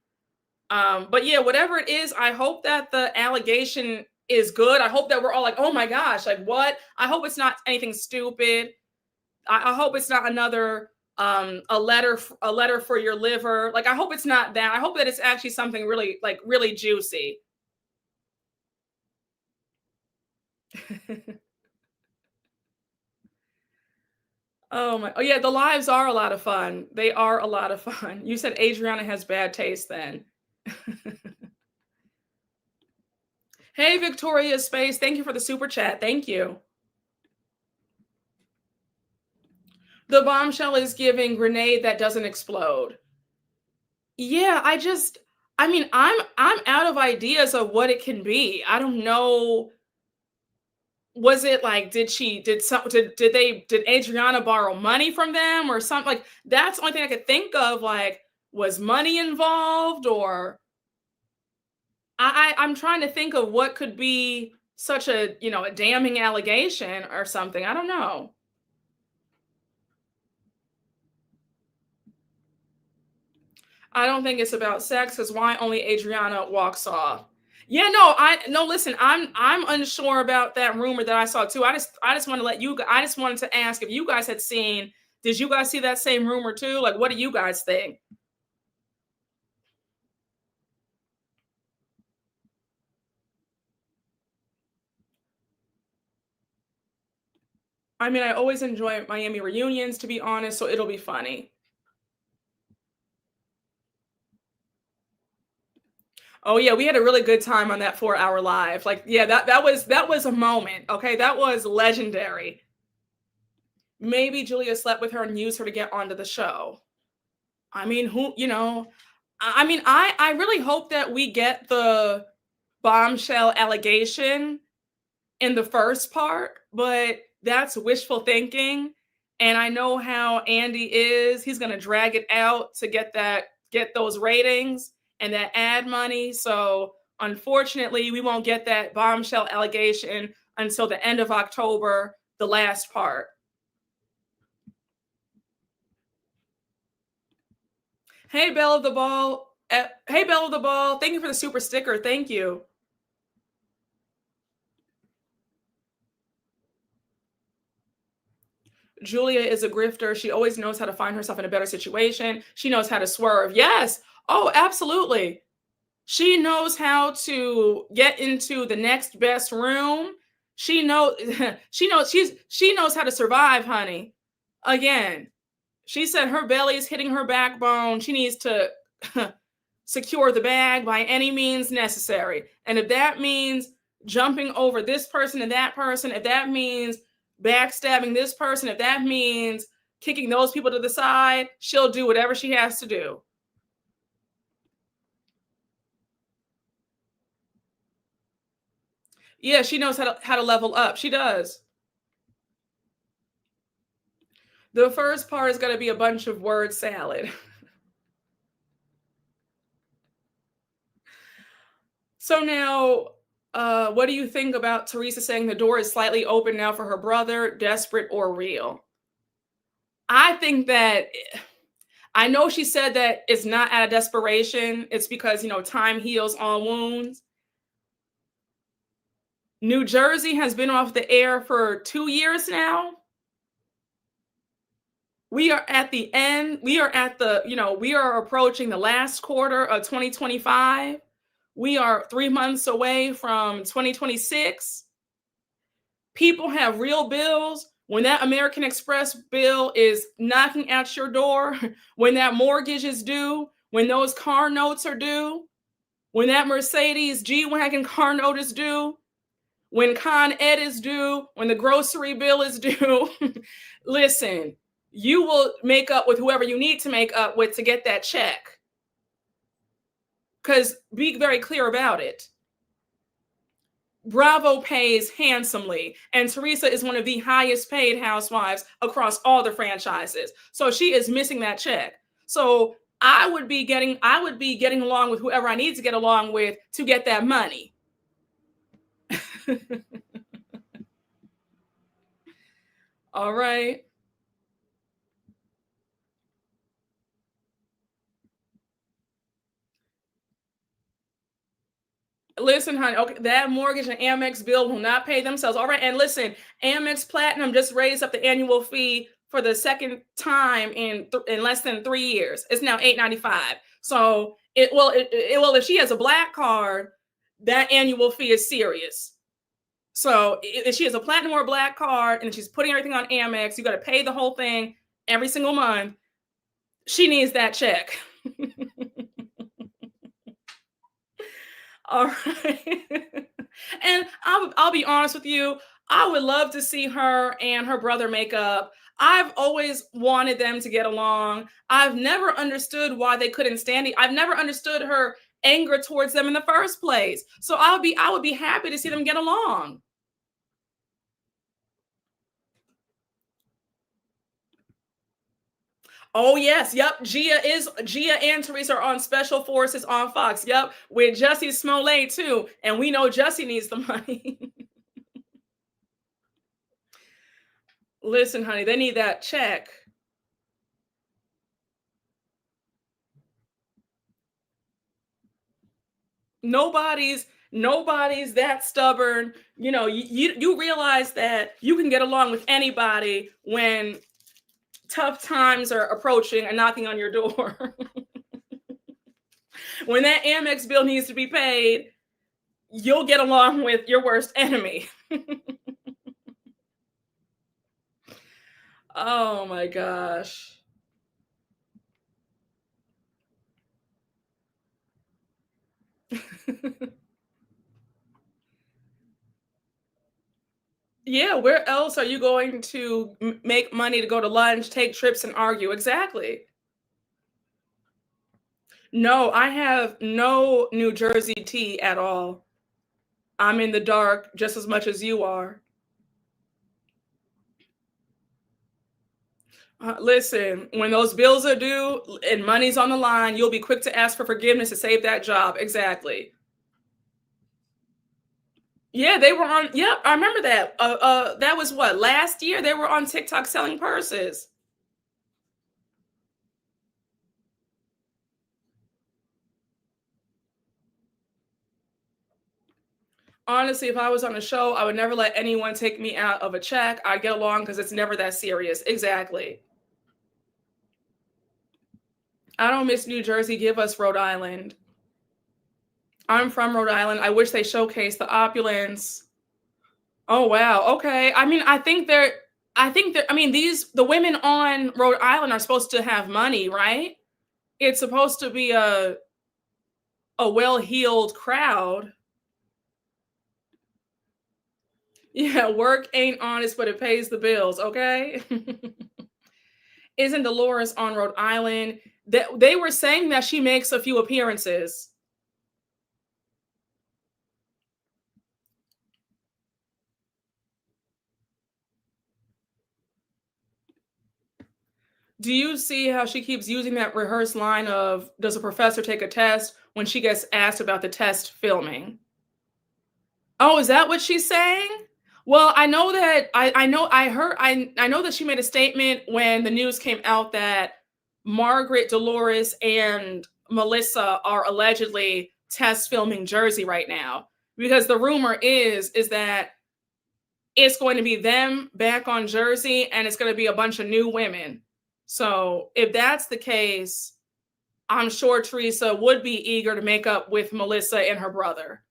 But yeah, whatever it is, I hope that the allegation is good. I hope that we're all like, oh my gosh, like what? I hope it's not anything stupid. I hope it's not another a letter for your liver. Like I hope it's not that. I hope that it's actually something really like really juicy. Oh my, oh yeah, the lives are a lot of fun. They are a lot of fun. You said Adriana has bad taste then. Hey, Victoria Space, thank you for the super chat. Thank you. The bombshell is giving grenade that doesn't explode. Yeah, I mean, I'm out of ideas of what it can be. I don't know. Was it like did Adriana borrow money from them or something? Like that's the only thing I could think of. Like, was money involved or I'm trying to think of what could be such a, a damning allegation or something. I don't know. I don't think it's about sex because why only Adriana walks off? Yeah, no, listen, I'm unsure about that rumor that I saw too. I just want to I just wanted to ask if you guys had seen, did you guys see that same rumor too? Like what do you guys think? I mean, I always enjoy Miami reunions to be honest, so it'll be funny. Oh yeah, we had a really good time on that 4-hour live. Like, yeah, that was a moment. Okay, that was legendary. Maybe Julia slept with her and used her to get onto the show. I mean, I mean, I really hope that we get the bombshell allegation in the first part, but that's wishful thinking. And I know how Andy is. He's gonna drag it out to get those ratings and that ad money. So unfortunately, we won't get that bombshell allegation until the end of October, the last part. Hey, Belle of the Ball. Hey, Belle of the Ball. Thank you for the super sticker. Thank you. Julia is a grifter. She always knows how to find herself in a better situation. She knows how to swerve. Yes. Oh, absolutely. She knows how to get into the next best room. She knows she knows how to survive, honey. Again, she said her belly is hitting her backbone. She needs to secure the bag by any means necessary. And if that means jumping over this person and that person, if that means backstabbing this person, if that means kicking those people to the side, she'll do whatever she has to do. Yeah, she knows how to level up. She does. The first part is going to be a bunch of word salad. So now, what do you think about Teresa saying the door is slightly open now for her brother, desperate or real? I think that I know she said that it's not out of desperation. It's because, time heals all wounds. New Jersey has been off the air for 2 years now. We are at the end. We are at we are approaching the last quarter of 2025. We are 3 months away from 2026. People have real bills. When that American Express bill is knocking at your door, when that mortgage is due, when those car notes are due, when that Mercedes G-Wagon car note is due, when Con Ed is due, when the grocery bill is due, listen, you will make up with whoever you need to make up with to get that check. Because be very clear about it. Bravo pays handsomely, and Teresa is one of the highest paid housewives across all the franchises. So she is missing that check. So I would be getting along with whoever I need to get along with to get that money. All right. Listen, honey, okay, that mortgage and Amex bill will not pay themselves. All right. And listen, Amex Platinum just raised up the annual fee for the second time in less than 3 years. It's now $8.95. So it will if she has a black card, that annual fee is serious. So if she has a platinum or a black card and she's putting everything on Amex, you got to pay the whole thing every single month. She needs that check. All right. And I'll be honest with you, I would love to see her and her brother make up. I've always wanted them to get along. I've never understood why they couldn't stand it. I've never understood her anger towards them in the first place. So I would be happy to see them get along. Oh yes, yep. Gia and Teresa are on Special Forces on Fox. Yep, with Jussie Smollett too, and we know Jussie needs the money. Listen, honey, they need that check. Nobody's that stubborn. You know, you realize that you can get along with anybody when tough times are approaching and knocking on your door. When that Amex bill needs to be paid, you'll get along with your worst enemy. Oh my gosh. Yeah, where else are you going to make money to go to lunch, take trips, and argue? Exactly. No, I have no New Jersey tea at all. I'm in the dark just as much as you are. Listen, when those bills are due and money's on the line, you'll be quick to ask for forgiveness to save that job. Exactly. Yeah, they were on. Yep, I remember that. That was what, last year? They were on TikTok selling purses. Honestly, if I was on a show, I would never let anyone take me out of a check. I'd get along because it's never that serious. Exactly. I don't miss New Jersey. Give us Rhode Island. I'm from Rhode Island. I wish they showcased the opulence. Oh wow. Okay. I mean the women on Rhode Island are supposed to have money, right? It's supposed to be a well-heeled crowd. Yeah, work ain't honest, but it pays the bills, okay? Isn't Dolores on Rhode Island? They were saying that she makes a few appearances. Do you see how she keeps using that rehearsed line of, does a professor take a test, when she gets asked about the test filming? Oh, is that what she's saying? Well, I know that I know that she made a statement when the news came out that Margaret, Dolores, and Melissa are allegedly test filming Jersey right now. Because the rumor is that it's going to be them back on Jersey and it's going to be a bunch of new women. So if that's the case, I'm sure Teresa would be eager to make up with Melissa and her brother.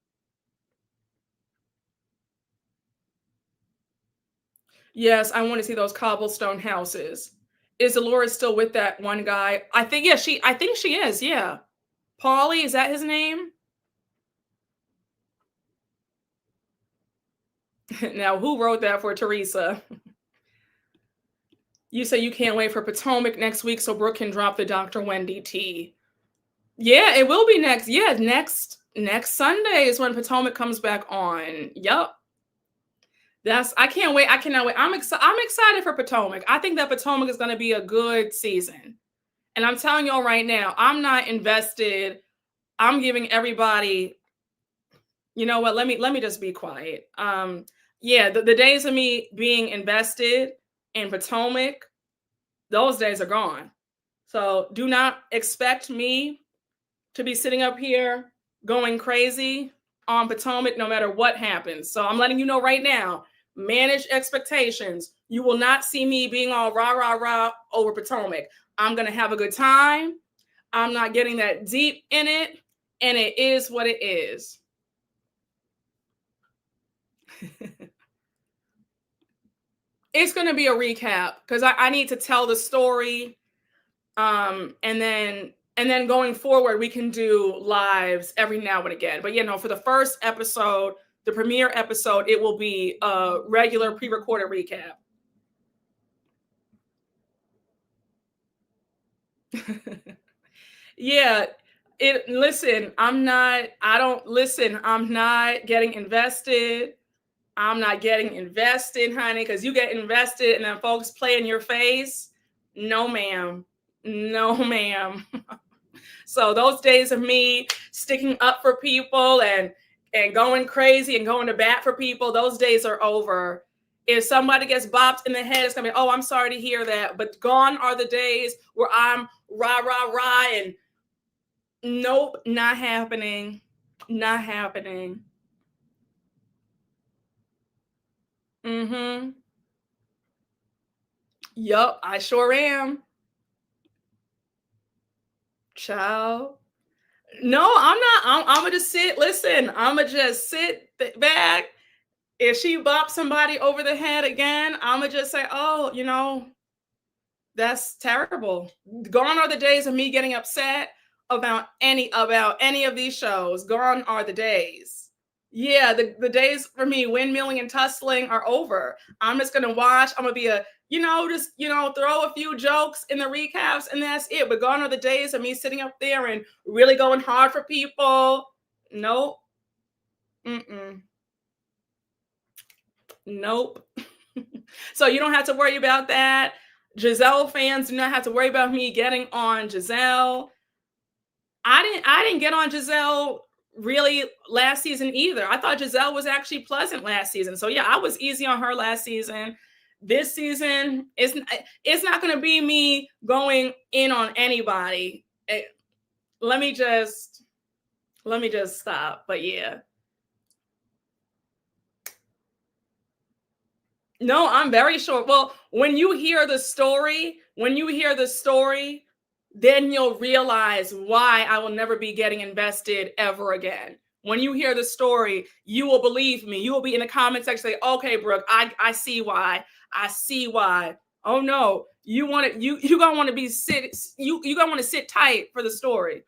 Yes, I want to see those cobblestone houses. Is Dolores still with that one guy? I think she is, yeah. Paulie, is that his name? Now, who wrote that for Teresa? You say you can't wait for Potomac next week so Brooke can drop the Dr. Wendy tea. Yeah, it will be next. Yeah, next Sunday is when Potomac comes back on. Yup. I can't wait. I cannot wait. I'm excited for Potomac. I think that Potomac is going to be a good season. And I'm telling y'all right now, I'm not invested. I'm giving everybody, you know what? Let me just be quiet. Yeah, the days of me being invested in Potomac, those days are gone. So do not expect me to be sitting up here going crazy on Potomac no matter what happens. So I'm letting you know right now, manage expectations. You will not see me being all rah, rah, rah over Potomac. I'm going to have a good time. I'm not getting that deep in it. And it is what it is. It's going to be a recap because I need to tell the story. And then going forward, we can do lives every now and again. But, for the first episode, the premiere episode, it will be a regular pre-recorded recap. Yeah. I'm not getting invested. I'm not getting invested, honey, because you get invested and then folks play in your face. No, ma'am. No, ma'am. So those days of me sticking up for people and going crazy and going to bat for people, those days are over. If somebody gets bopped in the head, it's going to be, oh, I'm sorry to hear that. But gone are the days where I'm rah, rah, rah, and nope, not happening. Not happening. Mm-hmm. Yup, I sure am. Child. No, I'm not. I'm gonna just sit. Listen, I'm gonna just sit back. If she bops somebody over the head again, I'm gonna just say, oh, that's terrible. Gone are the days of me getting upset about any of these shows. Gone are the days. Yeah, the days for me windmilling and tussling are over. I'm just gonna watch. I'm gonna be throw a few jokes in the recaps and that's it. But gone are the days of me sitting up there and really going hard for people. Nope. Mm-mm. Nope. So you don't have to worry about that. Giselle fans do not have to worry about me getting on Giselle. I didn't get on Giselle really last season either. I thought Giselle was actually pleasant last season. So yeah, I was easy on her last season. This season, it's not going to be me going in on anybody. Let me just stop. But yeah. No, I'm very sure. Well, when you hear the story, then you'll realize why I will never be getting invested ever again. When you hear the story, you will believe me. You will be in the comment section say, okay, Brooke, I see why. I see why. Oh no, you gonna want to you gonna want to sit tight for the story.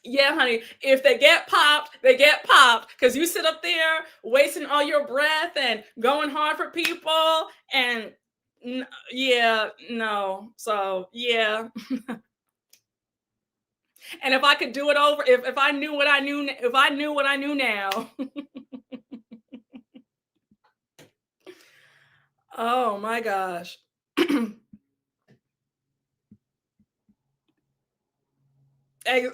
Yeah, honey. If they get popped, they get popped because you sit up there wasting all your breath and going hard for people. And yeah, no. So yeah. And if I could do it over, if I knew what I knew, if I knew what I knew now. Oh my gosh. Hey,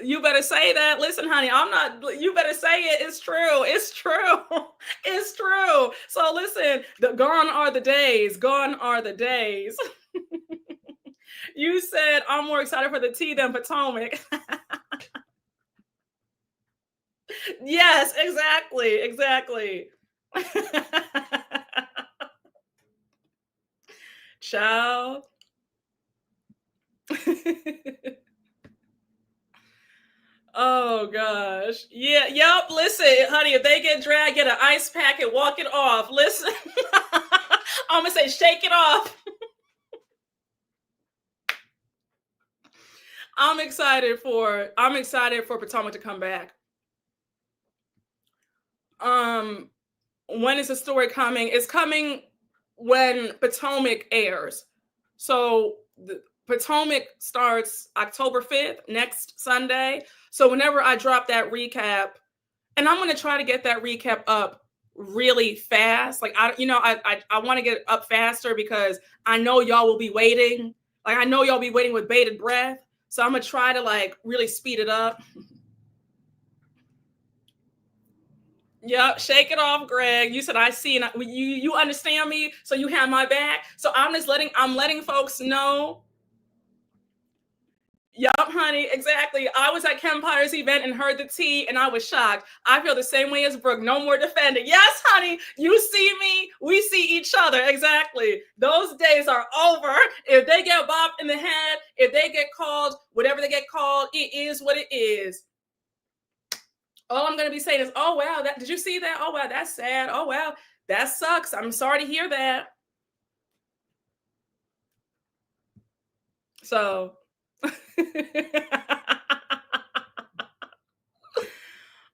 you better say that. Listen, honey, I'm not, you better say it. It's true. It's true. It's true. So listen, gone are the days. Gone are the days. You said I'm more excited for the tea than Potomac. Yes, exactly. Exactly. Child. Oh gosh. Yeah, yep. Listen, honey, if they get dragged, get an ice pack and walk it off. Listen. I'm gonna say shake it off. I'm excited for Potomac to come back. When is the story coming? It's coming when Potomac airs. So the Potomac starts October 5th, next Sunday. So whenever I drop that recap, and I'm going to try to get that recap up really fast. Like, I want to get it up faster because I know y'all will be waiting. Like, I know y'all be waiting with bated breath. So I'm going to try to like really speed it up. Yep, shake it off, Greg. You said I see, and you understand me, so you have my back. So I'm letting folks know. Yup, honey, exactly. I was at Kempire's event and heard the tea, and I was shocked. I feel the same way as Brooke. No more defending. Yes, honey, you see me, we see each other. Exactly. Those days are over. If they get bopped in the head, if they get called, whatever they get called, it is what it is. All I'm going to be saying is, oh, wow, did you see that? Oh, wow, that's sad. Oh, wow, that sucks. I'm sorry to hear that. So,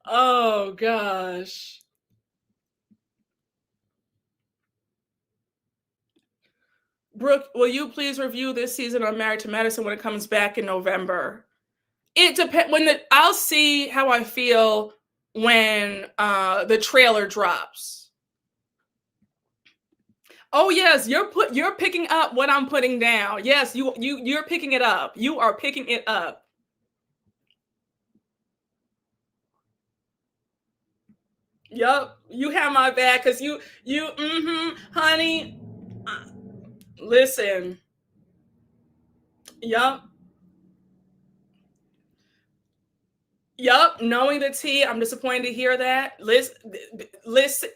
oh, gosh. Brooke, will you please review this season on Married to Medicine when it comes back in November? It depends. I'll see how I feel when the trailer drops. Oh yes, you're picking up what I'm putting down. Yes, you're picking it up. You are picking it up. Yup, you have my back because honey. Listen. Yup. Yup, knowing the tea, I'm disappointed to hear that. Listen,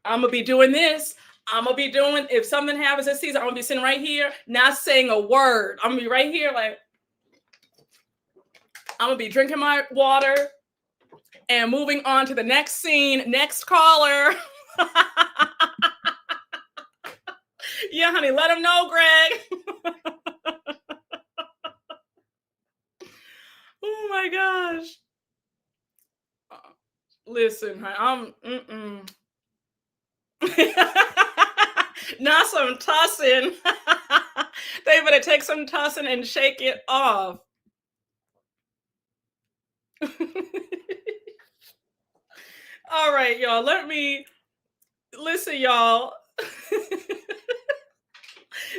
I'm gonna be doing this. If something happens this season, I'm gonna be sitting right here, not saying a word. I'm gonna be right here, like, I'm gonna be drinking my water and moving on to the next scene, next caller. Yeah, honey, let him know, Greg. Oh my gosh. Listen, I'm not some tussin. They better take some tussin and shake it off. All right, y'all. Listen, y'all.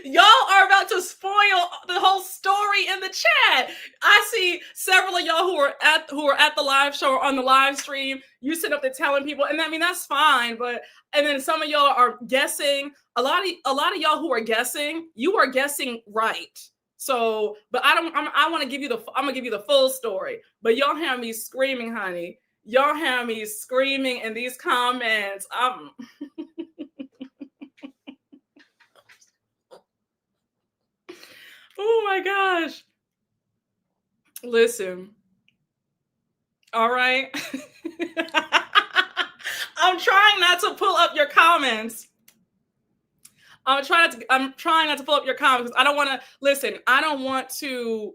Y'all are about to spoil the whole story in the chat. I see several of y'all who are at the live show or on the live stream. You sit up there telling people, and I mean that's fine. And then some of y'all are guessing. A lot of y'all who are guessing, you are guessing right. So, but I want to give you I'm gonna give you the full story. But y'all have me screaming, honey. Y'all have me screaming in these comments. Oh my gosh. Listen. All right. I'm trying not to pull up your comments. I'm trying not to pull up your comments because I don't want to listen. I don't want to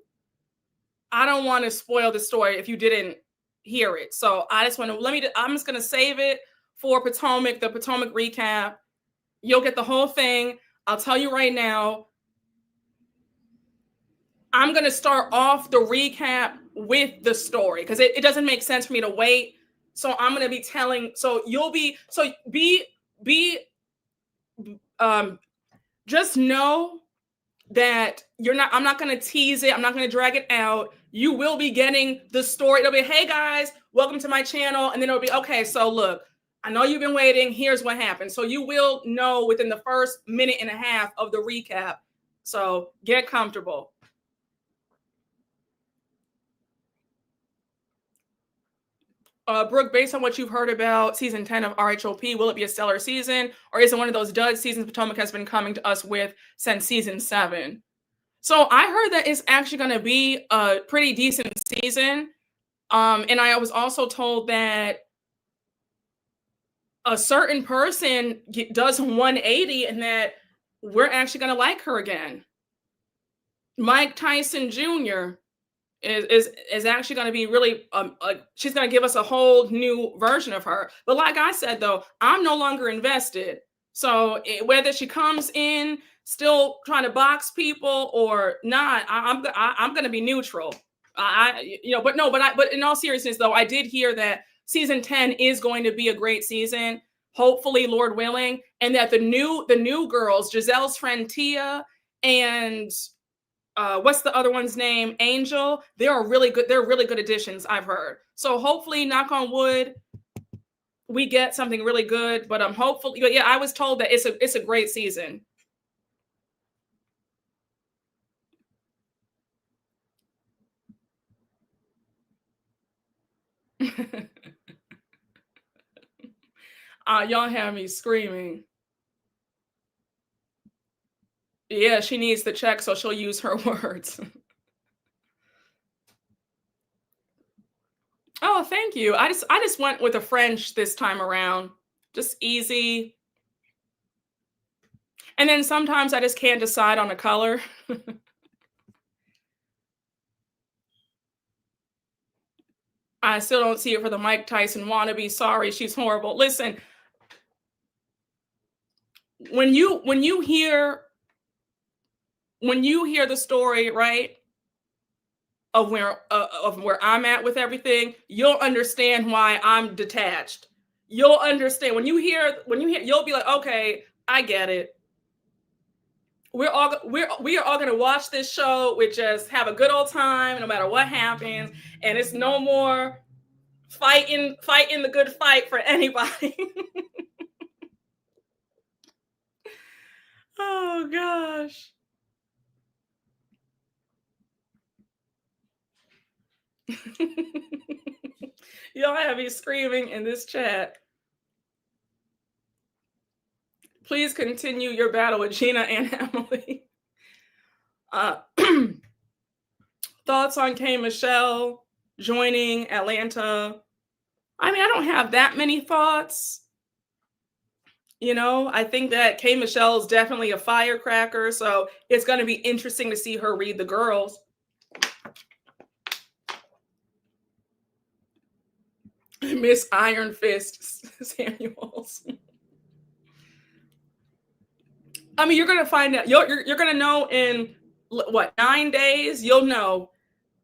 spoil the story if you didn't hear it. So I just want to I'm just going to save it for the Potomac recap. You'll get the whole thing. I'll tell you right now. I'm going to start off the recap with the story because it doesn't make sense for me to wait. So I'm going to be telling, just know that I'm not going to tease it. I'm not going to drag it out. You will be getting the story. It'll be, hey guys, welcome to my channel. And then it'll be, okay, so look, I know you've been waiting. Here's what happened. So you will know within the first minute and a half of the recap. So get comfortable. Brooke, based on what you've heard about season 10 of RHOP, will it be a stellar season or is it one of those dud seasons Potomac has been coming to us with since season 7? So I heard that it's actually going to be a pretty decent season. And I was also told that a certain person does 180 and that we're actually going to like her again. Mike Tyson Jr. is actually going to be really she's going to give us a whole new version of her. But like I said though, I'm no longer invested. So whether she comes in still trying to box people or not, I'm going to be neutral. But no, but in all seriousness though, I did hear that season 10 is going to be a great season. Hopefully, Lord willing, and that the new girls, Giselle's friend Tia and what's the other one's name? Angel. They're really good. They're really good additions, I've heard. So hopefully, knock on wood, we get something really good. But I'm hopeful. Yeah, I was told that it's a great season. Y'all have me screaming. Yeah, she needs the check, so she'll use her words. Oh, thank you. I just went with the French this time around. Just easy. And then sometimes I just can't decide on a color. I still don't see it for the Mike Tyson wannabe. Sorry, she's horrible. Listen, when you hear the story, right, of where I'm at with everything, you'll understand why I'm detached. You'll understand when you hear you'll be like, okay, I get it. We are all gonna watch this show. We just have a good old time, no matter what happens, and it's no more fighting the good fight for anybody. Oh gosh. Y'all have me screaming in this chat. Please continue your battle with Gina and Emily. Uh, thoughts on K Michelle joining Atlanta? I mean, I don't have that many thoughts. I think that K Michelle is definitely a firecracker, so it's going to be interesting to see her read the girls. Miss Iron Fist Samuels. I mean, you're going to find out. You're going to know in what, 9 days? You'll know.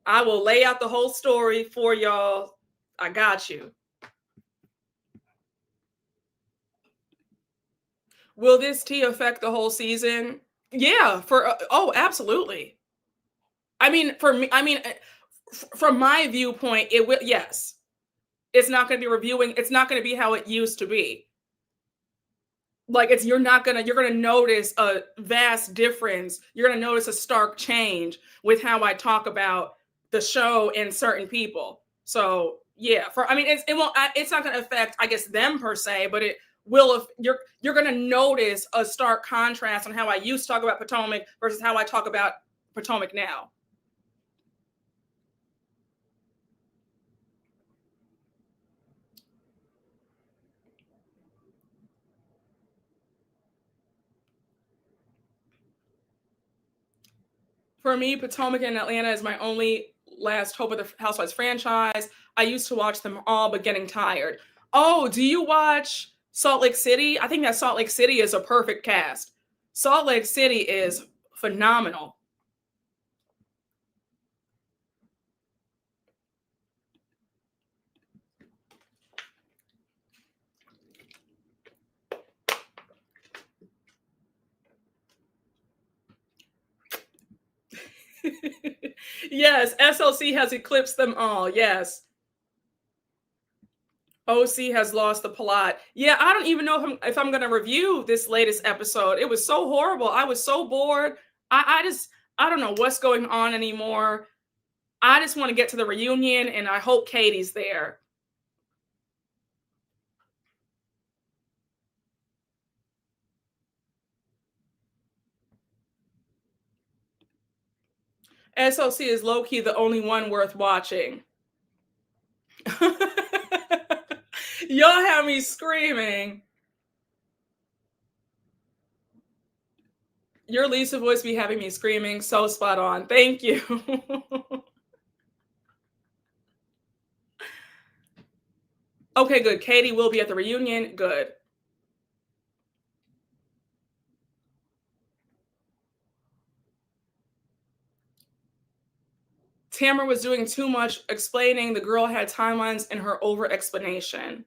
I will lay out the whole story for y'all. I got you. Will this tea affect the whole season? Yeah, absolutely. I mean, from my viewpoint, it will. Yes, it's not going to be reviewing. It's not going to be how it used to be. Like you're gonna notice a vast difference. You're gonna notice a stark change with how I talk about the show and certain people. So yeah, it's not gonna affect, I guess, them per se, but it will. If you're gonna notice a stark contrast on how I used to talk about Potomac versus how I talk about Potomac now. For me, Potomac and Atlanta is my only last hope of the Housewives franchise. I used to watch them all, but getting tired. Oh, do you watch Salt Lake City? I think that Salt Lake City is a perfect cast. Salt Lake City is phenomenal. Yes, SLC has eclipsed them all. Yes. OC has lost the plot. Yeah, I don't even know if I'm going to review this latest episode. It was so horrible. I was so bored. I don't know what's going on anymore. I just want to get to the reunion, and I hope Katie's there. SLC is low-key the only one worth watching. Y'all have me screaming. Your Lisa voice be having me screaming. So spot on. Thank you. Okay, good. Katie will be at the reunion. Good. Tamara was doing too much explaining. The girl had timelines in her over explanation.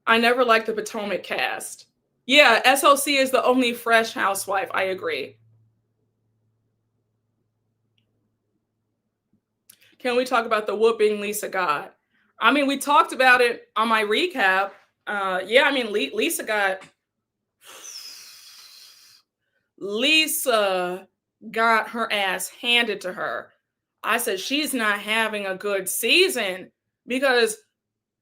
I never liked the Potomac cast. Yeah, SOC is the only fresh housewife. I agree. Can we talk about the whooping Lisa got? I mean, we talked about it on my recap. Yeah, I mean, Lisa got her ass handed to her. I said she's not having a good season because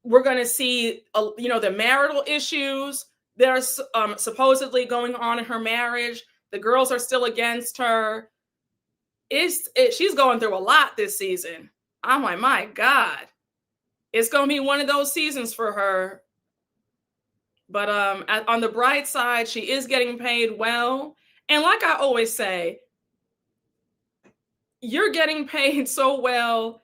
we're going to see, the marital issues that are supposedly going on in her marriage. The girls are still against her. She's going through a lot this season. I'm like, my God, it's going to be one of those seasons for her. But on the bright side, she is getting paid well. And like I always say, you're getting paid so well.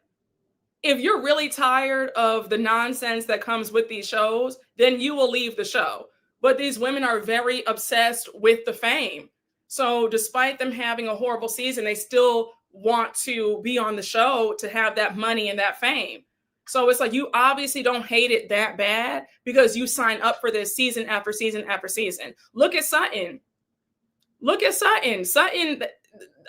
If you're really tired of the nonsense that comes with these shows, then you will leave the show. But these women are very obsessed with the fame. So despite them having a horrible season, they still want to be on the show to have that money and that fame. So it's like, you obviously don't hate it that bad because you sign up for this season after season after season. Look at Sutton. Sutton,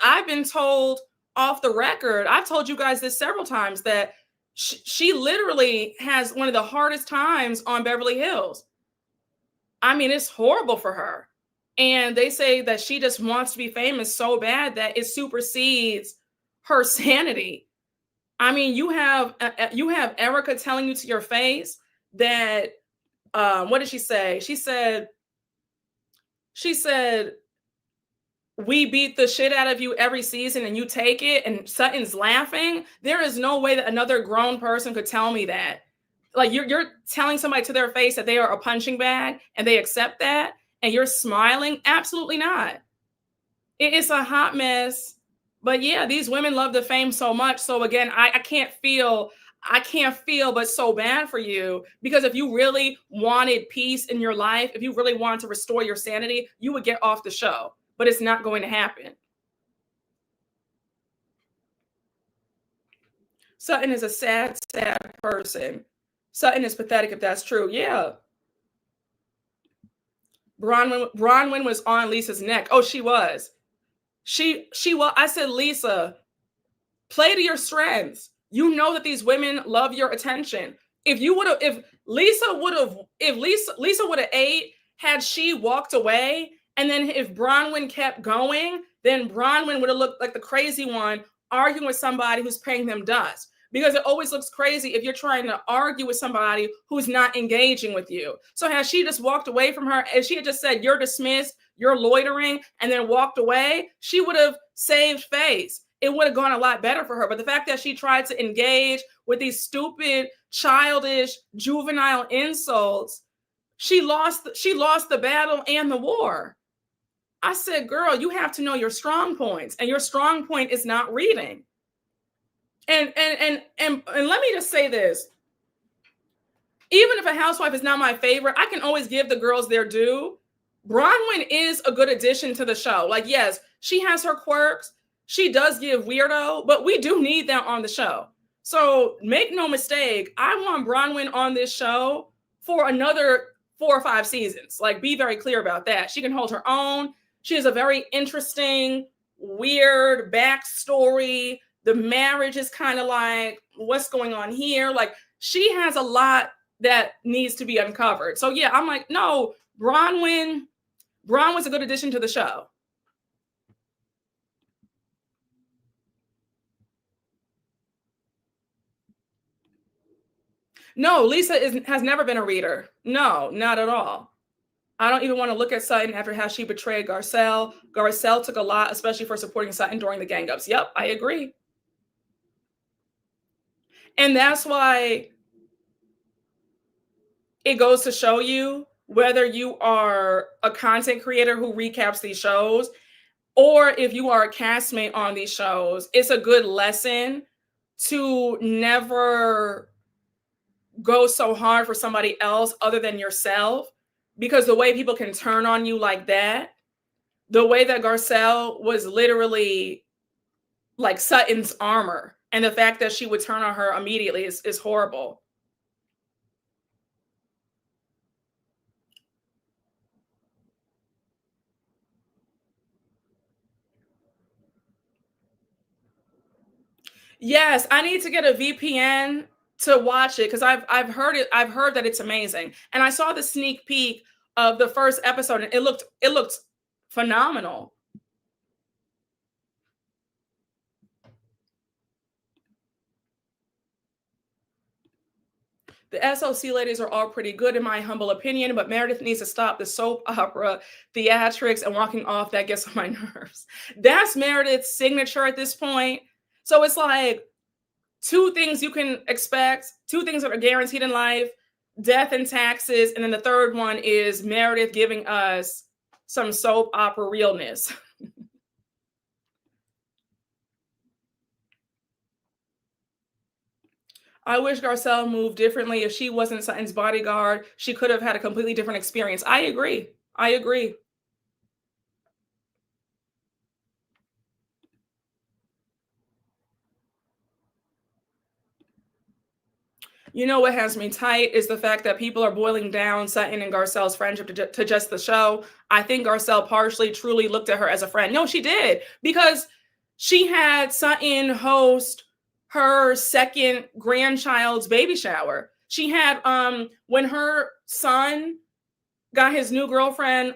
I've been told off the record, I've told you guys this several times, that she literally has one of the hardest times on Beverly Hills. I mean, it's horrible for her. And they say that she just wants to be famous so bad that it supersedes her sanity. I mean, you have Erica telling you to your face that what did she say? She said we beat the shit out of you every season and you take it, and Sutton's laughing. There is no way that another grown person could tell me that. Like, you're telling somebody to their face that they are a punching bag and they accept that and you're smiling? Absolutely not. It's a hot mess. But yeah, these women love the fame so much. So again, I can't feel but so bad for you, because if you really wanted peace in your life, if you really wanted to restore your sanity, you would get off the show. But it's not going to happen. Sutton is a sad, sad person. Sutton is pathetic if that's true. Yeah. Bronwyn was on Lisa's neck. Oh, she was. She was. I said, Lisa, play to your strengths. You know that these women love your attention. If Lisa would have ate had she walked away, and then if Bronwyn kept going, then Bronwyn would have looked like the crazy one arguing with somebody who's paying them dust. Because it always looks crazy if you're trying to argue with somebody who's not engaging with you. So had she just walked away from her, if she had just said, you're dismissed, you're loitering, and then walked away, she would have saved face. It would have gone a lot better for her. But the fact that she tried to engage with these stupid, childish, juvenile insults, she lost the battle and the war. I said, girl, you have to know your strong points, and your strong point is not reading. And let me just say this. Even if a housewife is not my favorite, I can always give the girls their due. Bronwyn is a good addition to the show. Like, yes, she has her quirks. She does give weirdo, but we do need that on the show. So make no mistake, I want Bronwyn on this show for another 4 or 5 seasons. Like, be very clear about that. She can hold her own. She has a very interesting, weird backstory. The marriage is kind of like, what's going on here? Like, she has a lot that needs to be uncovered. So yeah, I'm like, no, Bronwyn's a good addition to the show. No, Lisa has never been a reader. No, not at all. I don't even want to look at Sutton after how she betrayed Garcelle. Garcelle took a lot, especially for supporting Sutton during the gang-ups. Yep, I agree. And that's why it goes to show you, whether you are a content creator who recaps these shows, or if you are a castmate on these shows, it's a good lesson to never go so hard for somebody else other than yourself, because the way people can turn on you like that, the way that Garcelle was literally like Sutton's armor, and the fact that she would turn on her immediately is horrible. Yes, I need to get a VPN to watch it because I've heard it. I've heard that it's amazing, and I saw the sneak peek of the first episode, and it looked phenomenal. The SOC ladies are all pretty good, in my humble opinion, but Meredith needs to stop the soap opera theatrics and walking off. That gets on my nerves. That's Meredith's signature at this point. So it's like two things you can expect, two things that are guaranteed in life: death and taxes. And then the third one is Meredith giving us some soap opera realness. I wish Garcelle moved differently. If she wasn't Sutton's bodyguard, she could have had a completely different experience. I agree. I agree. You know what has me tight is the fact that people are boiling down Sutton and Garcelle's friendship to just the show. I think Garcelle partially truly looked at her as a friend. No, she did, because she had Sutton host her second grandchild's baby shower. She had when her son got his new girlfriend,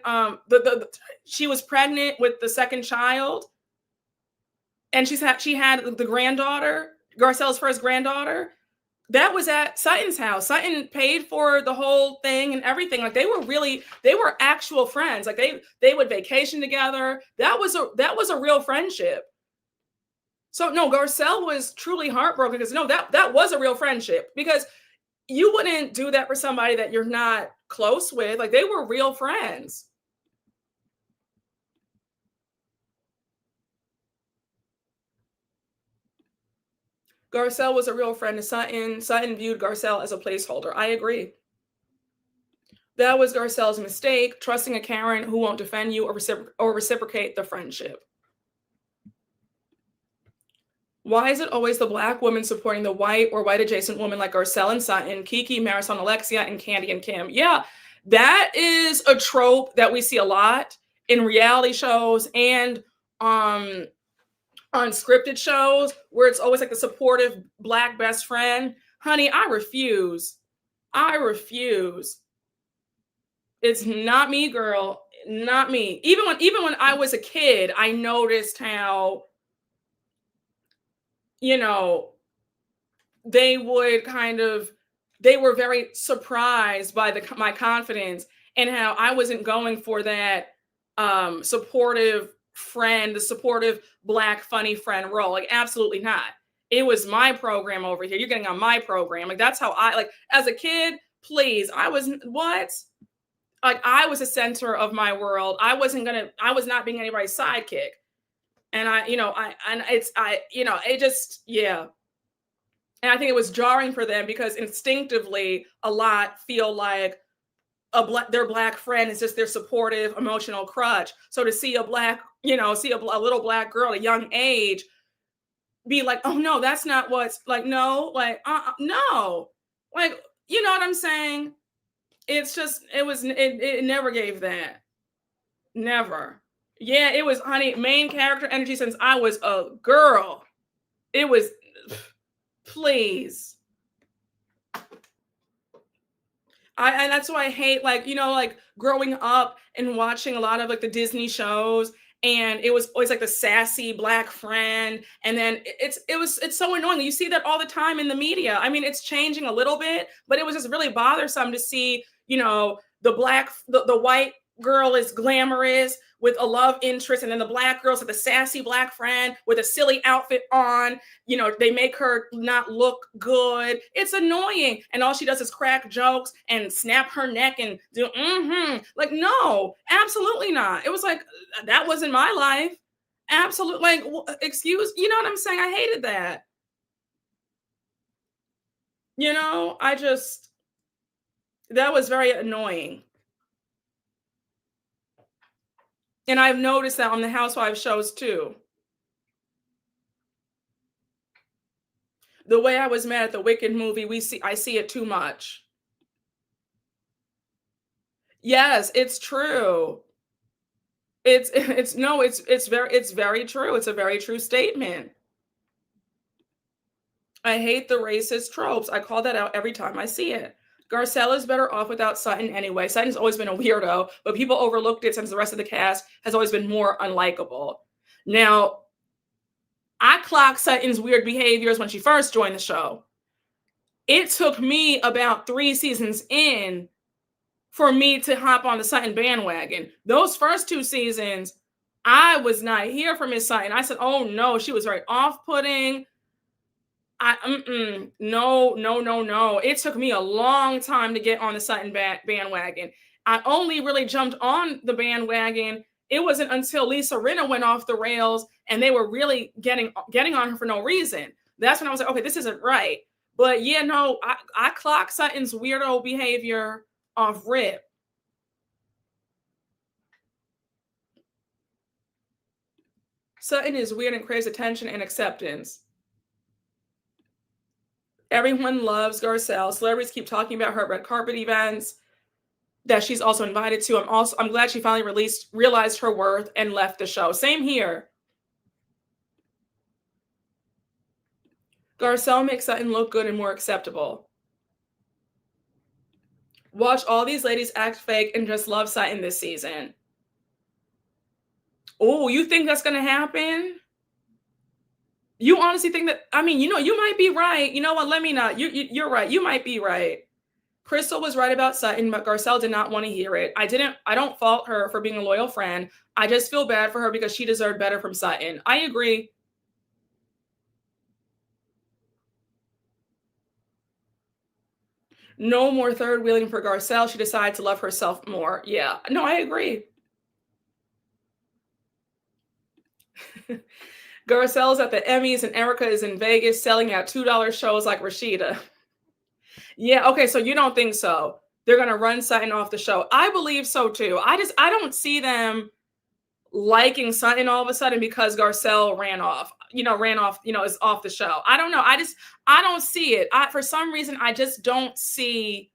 she was pregnant with the second child, and she had the granddaughter, Garcelle's first granddaughter. That was at Sutton's house. Sutton paid for the whole thing and everything. Like they were actual friends. Like they would vacation together. That was a real friendship. So no, Garcelle was truly heartbroken because no, that was a real friendship, because you wouldn't do that for somebody that you're not close with. Like they were real friends. Garcelle was a real friend to Sutton. Sutton viewed Garcelle as a placeholder. I agree. That was Garcelle's mistake, trusting a Karen who won't defend you or reciprocate the friendship. Why is it always the Black woman supporting the white or white adjacent woman like Garcelle and Sutton, Kiki, Marysol, and Alexia, and Candy and Kim? Yeah, that is a trope that we see a lot in reality shows and unscripted shows, where it's always like the supportive Black best friend. Honey, I refuse. I refuse. It's not me, girl. Not me. Even when I was a kid, I noticed how, you know, they would kind of, they were very surprised by my confidence, and how I wasn't going for that supportive friend, the supportive Black funny friend role. Like absolutely not. It was my program over here. You're getting on my program. Like that's how I, like, as a kid, please. I was what? Like I was the center of my world. I was not being anybody's sidekick. And it just, yeah. And I think it was jarring for them because instinctively a lot feel like their Black friend is just their supportive emotional crutch. So to see a little Black girl at a young age be like, oh no, that's not what's like, no, like, no, like, you know what I'm saying? It's just, it never gave that. Never. Yeah, it was, honey, main character energy since I was a girl. It was, please. And that's why I hate, like, like growing up and watching a lot of like the Disney shows, and it was always like the sassy Black friend, and then it's so annoying. You see that all the time in the media. I mean, it's changing a little bit, but it was just really bothersome to see, the white girl is glamorous with a love interest, and then the Black girl's like the sassy Black friend with a silly outfit on. They make her not look good. It's annoying, and all she does is crack jokes and snap her neck and do like, no, absolutely not. It was like, that wasn't my life. Absolutely. Like, excuse, you know what I'm saying? I hated that. You know, that was very annoying. And I've noticed that on the Housewives shows too. The way I was mad at the Wicked movie, I see it too much. Yes, it's true. It's no, it's very true. It's a very true statement. I hate the racist tropes. I call that out every time I see it. Garcelle is better off without Sutton anyway. Sutton's always been a weirdo, but people overlooked it since the rest of the cast has always been more unlikable. Now, I clocked Sutton's weird behaviors when she first joined the show. It took me about 3 seasons in for me to hop on the Sutton bandwagon. Those first 2 seasons, I was not here for Miss Sutton. I said, oh no, she was very off-putting. No, no, no, no. It took me a long time to get on the Sutton bandwagon. I only really jumped on the bandwagon. It wasn't until Lisa Rinna went off the rails and they were really getting on her for no reason. That's when I was like, okay, this isn't right. But yeah, no, I clocked Sutton's weirdo behavior off rip. Sutton is weird and craves attention and acceptance. Everyone loves Garcelle. Celebrities keep talking about her at red carpet events that she's also invited to. I'm glad she finally realized her worth and left the show. Same here. Garcelle makes Sutton look good and more acceptable. Watch all these ladies act fake and just love Sutton this season. Oh, you think that's going to happen? You honestly think that? I mean, you might be right. You know what? Let me not. You're right. You might be right. Crystal was right about Sutton, but Garcelle did not want to hear it. I don't fault her for being a loyal friend. I just feel bad for her because she deserved better from Sutton. I agree. No more third wheeling for Garcelle. She decided to love herself more. Yeah. No, I agree. Garcelle's at the Emmys and Erica is in Vegas selling out $2 shows like Rashida. Yeah, okay, so you don't think so. They're going to run Sutton off the show. I believe so too. I don't see them liking Sutton all of a sudden because Garcelle ran off, is off the show. I don't know. I don't see it. For some reason, I just don't see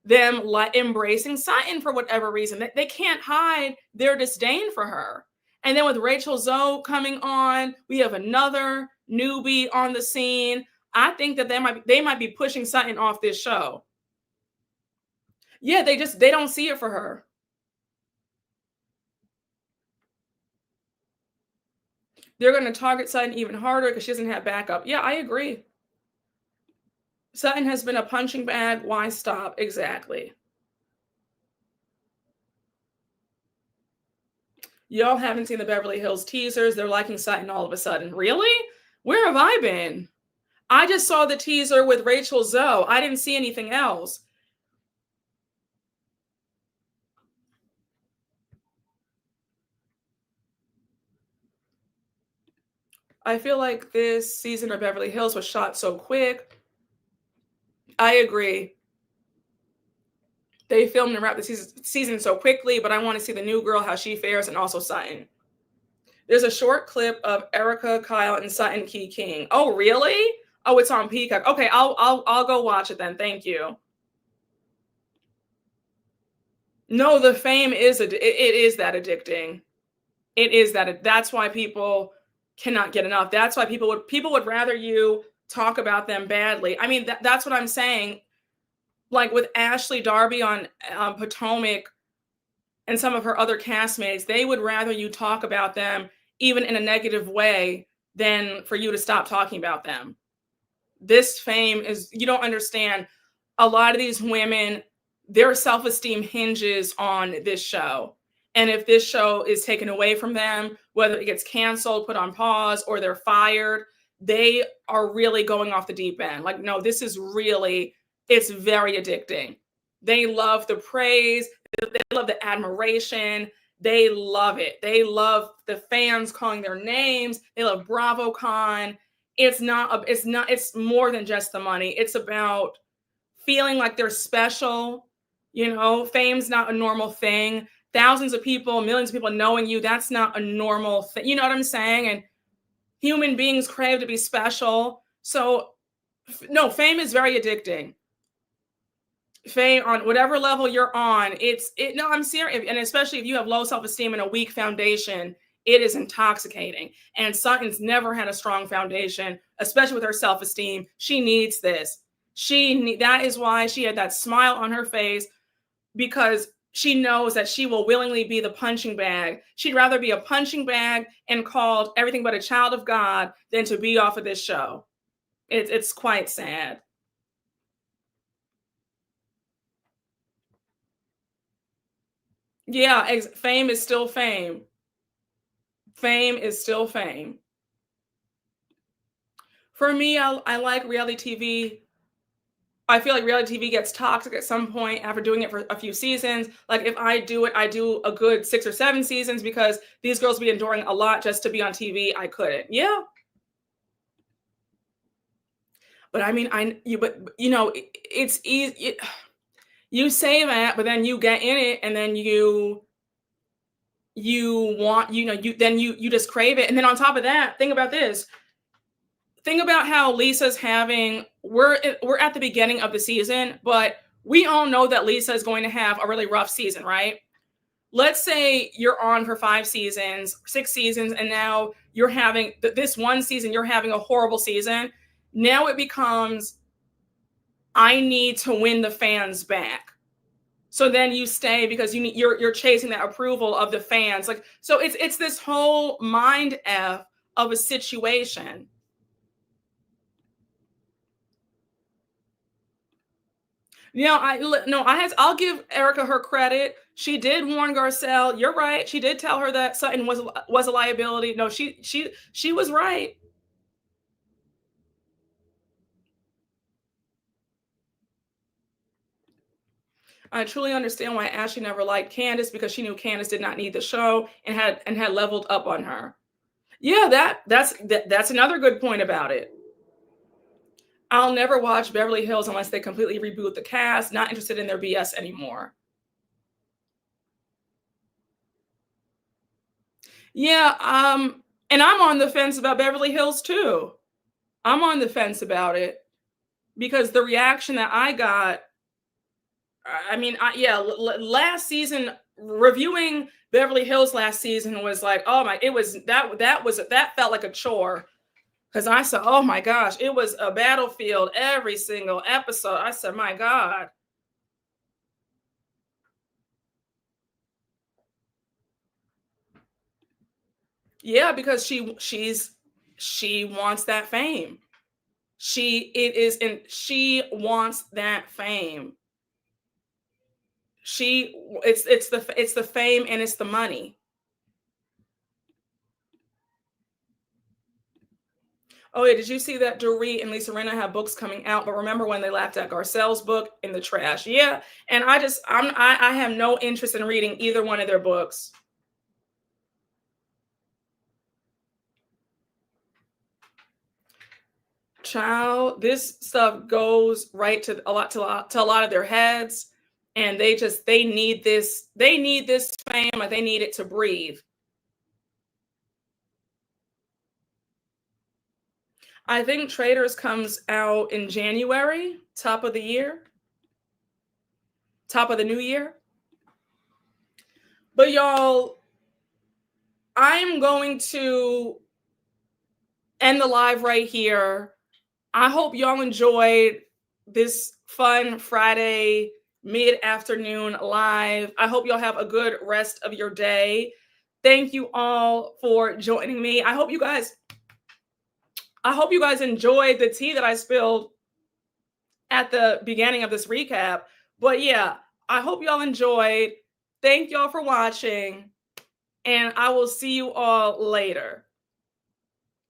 them embracing Sutton for whatever reason. They can't hide their disdain for her. And then with Rachel Zoe coming on, we have another newbie on the scene. I think that they might be pushing Sutton off this show. Yeah, they don't see it for her. They're going to target Sutton even harder because she doesn't have backup. Yeah, I agree. Sutton has been a punching bag. Why stop? Exactly. Y'all haven't seen the Beverly Hills teasers. They're liking Sutton all of a sudden. Really? Where have I been? I just saw the teaser with Rachel Zoe. I didn't see anything else. I feel like this season of Beverly Hills was shot so quick. I agree. They filmed and wrapped the season so quickly, but I want to see the new girl, how she fares, and also Sutton. There's a short clip of Erica, Kyle, and Sutton Key King. Oh, really? Oh, it's on Peacock. Okay, I'll go watch it then. Thank you. No, the fame is it is that addicting. It is that. That's why people cannot get enough. That's why people would rather you talk about them badly. I mean, that's what I'm saying. Like with Ashley Darby on Potomac and some of her other castmates, they would rather you talk about them even in a negative way than for you to stop talking about them. This fame is, you don't understand. A lot of these women, their self-esteem hinges on this show. And if this show is taken away from them, whether it gets canceled, put on pause, or they're fired, they are really going off the deep end. Like, no, this is really, it's very addicting. They love the praise. They love the admiration. They love it. They love the fans calling their names. They love BravoCon. it's more than just the money. It's about feeling like they're special. Fame's not a normal thing. Thousands of people, millions of people knowing you, that's not a normal thing. You know what I'm saying? And human beings crave to be special. So no, fame is very addicting. Fame on whatever level you're on, no, I'm serious. And especially if you have low self-esteem and a weak foundation, it is intoxicating. And Sutton's never had a strong foundation, especially with her self-esteem. She needs this. That is why she had that smile on her face, because she knows that she will willingly be the punching bag. She'd rather be a punching bag and called everything but a child of God than to be off of this show. It's quite sad. Yeah, fame is still fame. Fame is still fame. For me, I like reality TV. I feel like reality TV gets toxic at some point after doing it for a few seasons. Like if I do it, I do a good 6 or 7 seasons, because these girls be enduring a lot just to be on TV. I couldn't. Yeah. But I mean, it's easy. You say that, but then you get in it, and then you want, you just crave it. And then on top of that, think about this. Think about how Lisa's having, we're at the beginning of the season, but we all know that Lisa is going to have a really rough season, right? Let's say you're on for 5 seasons, 6 seasons, and now you're having this one season, you're having a horrible season. Now it becomes, I need to win the fans back. So then you stay because you're chasing that approval of the fans. Like, so it's this whole mind F of a situation. I'll give Erica her credit. She did warn Garcelle. You're right. She did tell her that Sutton was a liability. No, she was right. I truly understand why Ashley never liked Candace, because she knew Candace did not need the show and had leveled up on her. Yeah, that's another good point about it. I'll never watch Beverly Hills unless they completely reboot the cast. Not interested in their BS anymore. Yeah, and I'm on the fence about Beverly Hills too. I'm on the fence about it because the reaction that I got, I mean, last season, reviewing Beverly Hills last season was like, oh my, that felt like a chore. Because I said, oh my gosh, it was a battlefield every single episode. I said, my God. Yeah, because she wants that fame. She wants that fame. It's the fame and it's the money. Oh yeah, did you see that Dorit and Lisa Rinna have books coming out? But remember when they laughed at Garcelle's book in the trash? Yeah, and I have no interest in reading either one of their books. Child, this stuff goes right to a lot of their heads, and they need this fame, or they need it to breathe. I think Traders comes out in January, top of the new year. But y'all, I'm going to end the live right here. I hope y'all enjoyed this fun Friday mid-afternoon live. I hope y'all have a good rest of your day. Thank you all for joining me. I hope you guys enjoyed the tea that I spilled at the beginning of this recap. But yeah, I hope y'all enjoyed. Thank y'all for watching, and I will see you all later.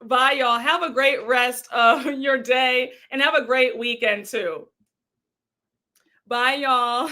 Bye, y'all. Have a great rest of your day and have a great weekend too. Bye, y'all.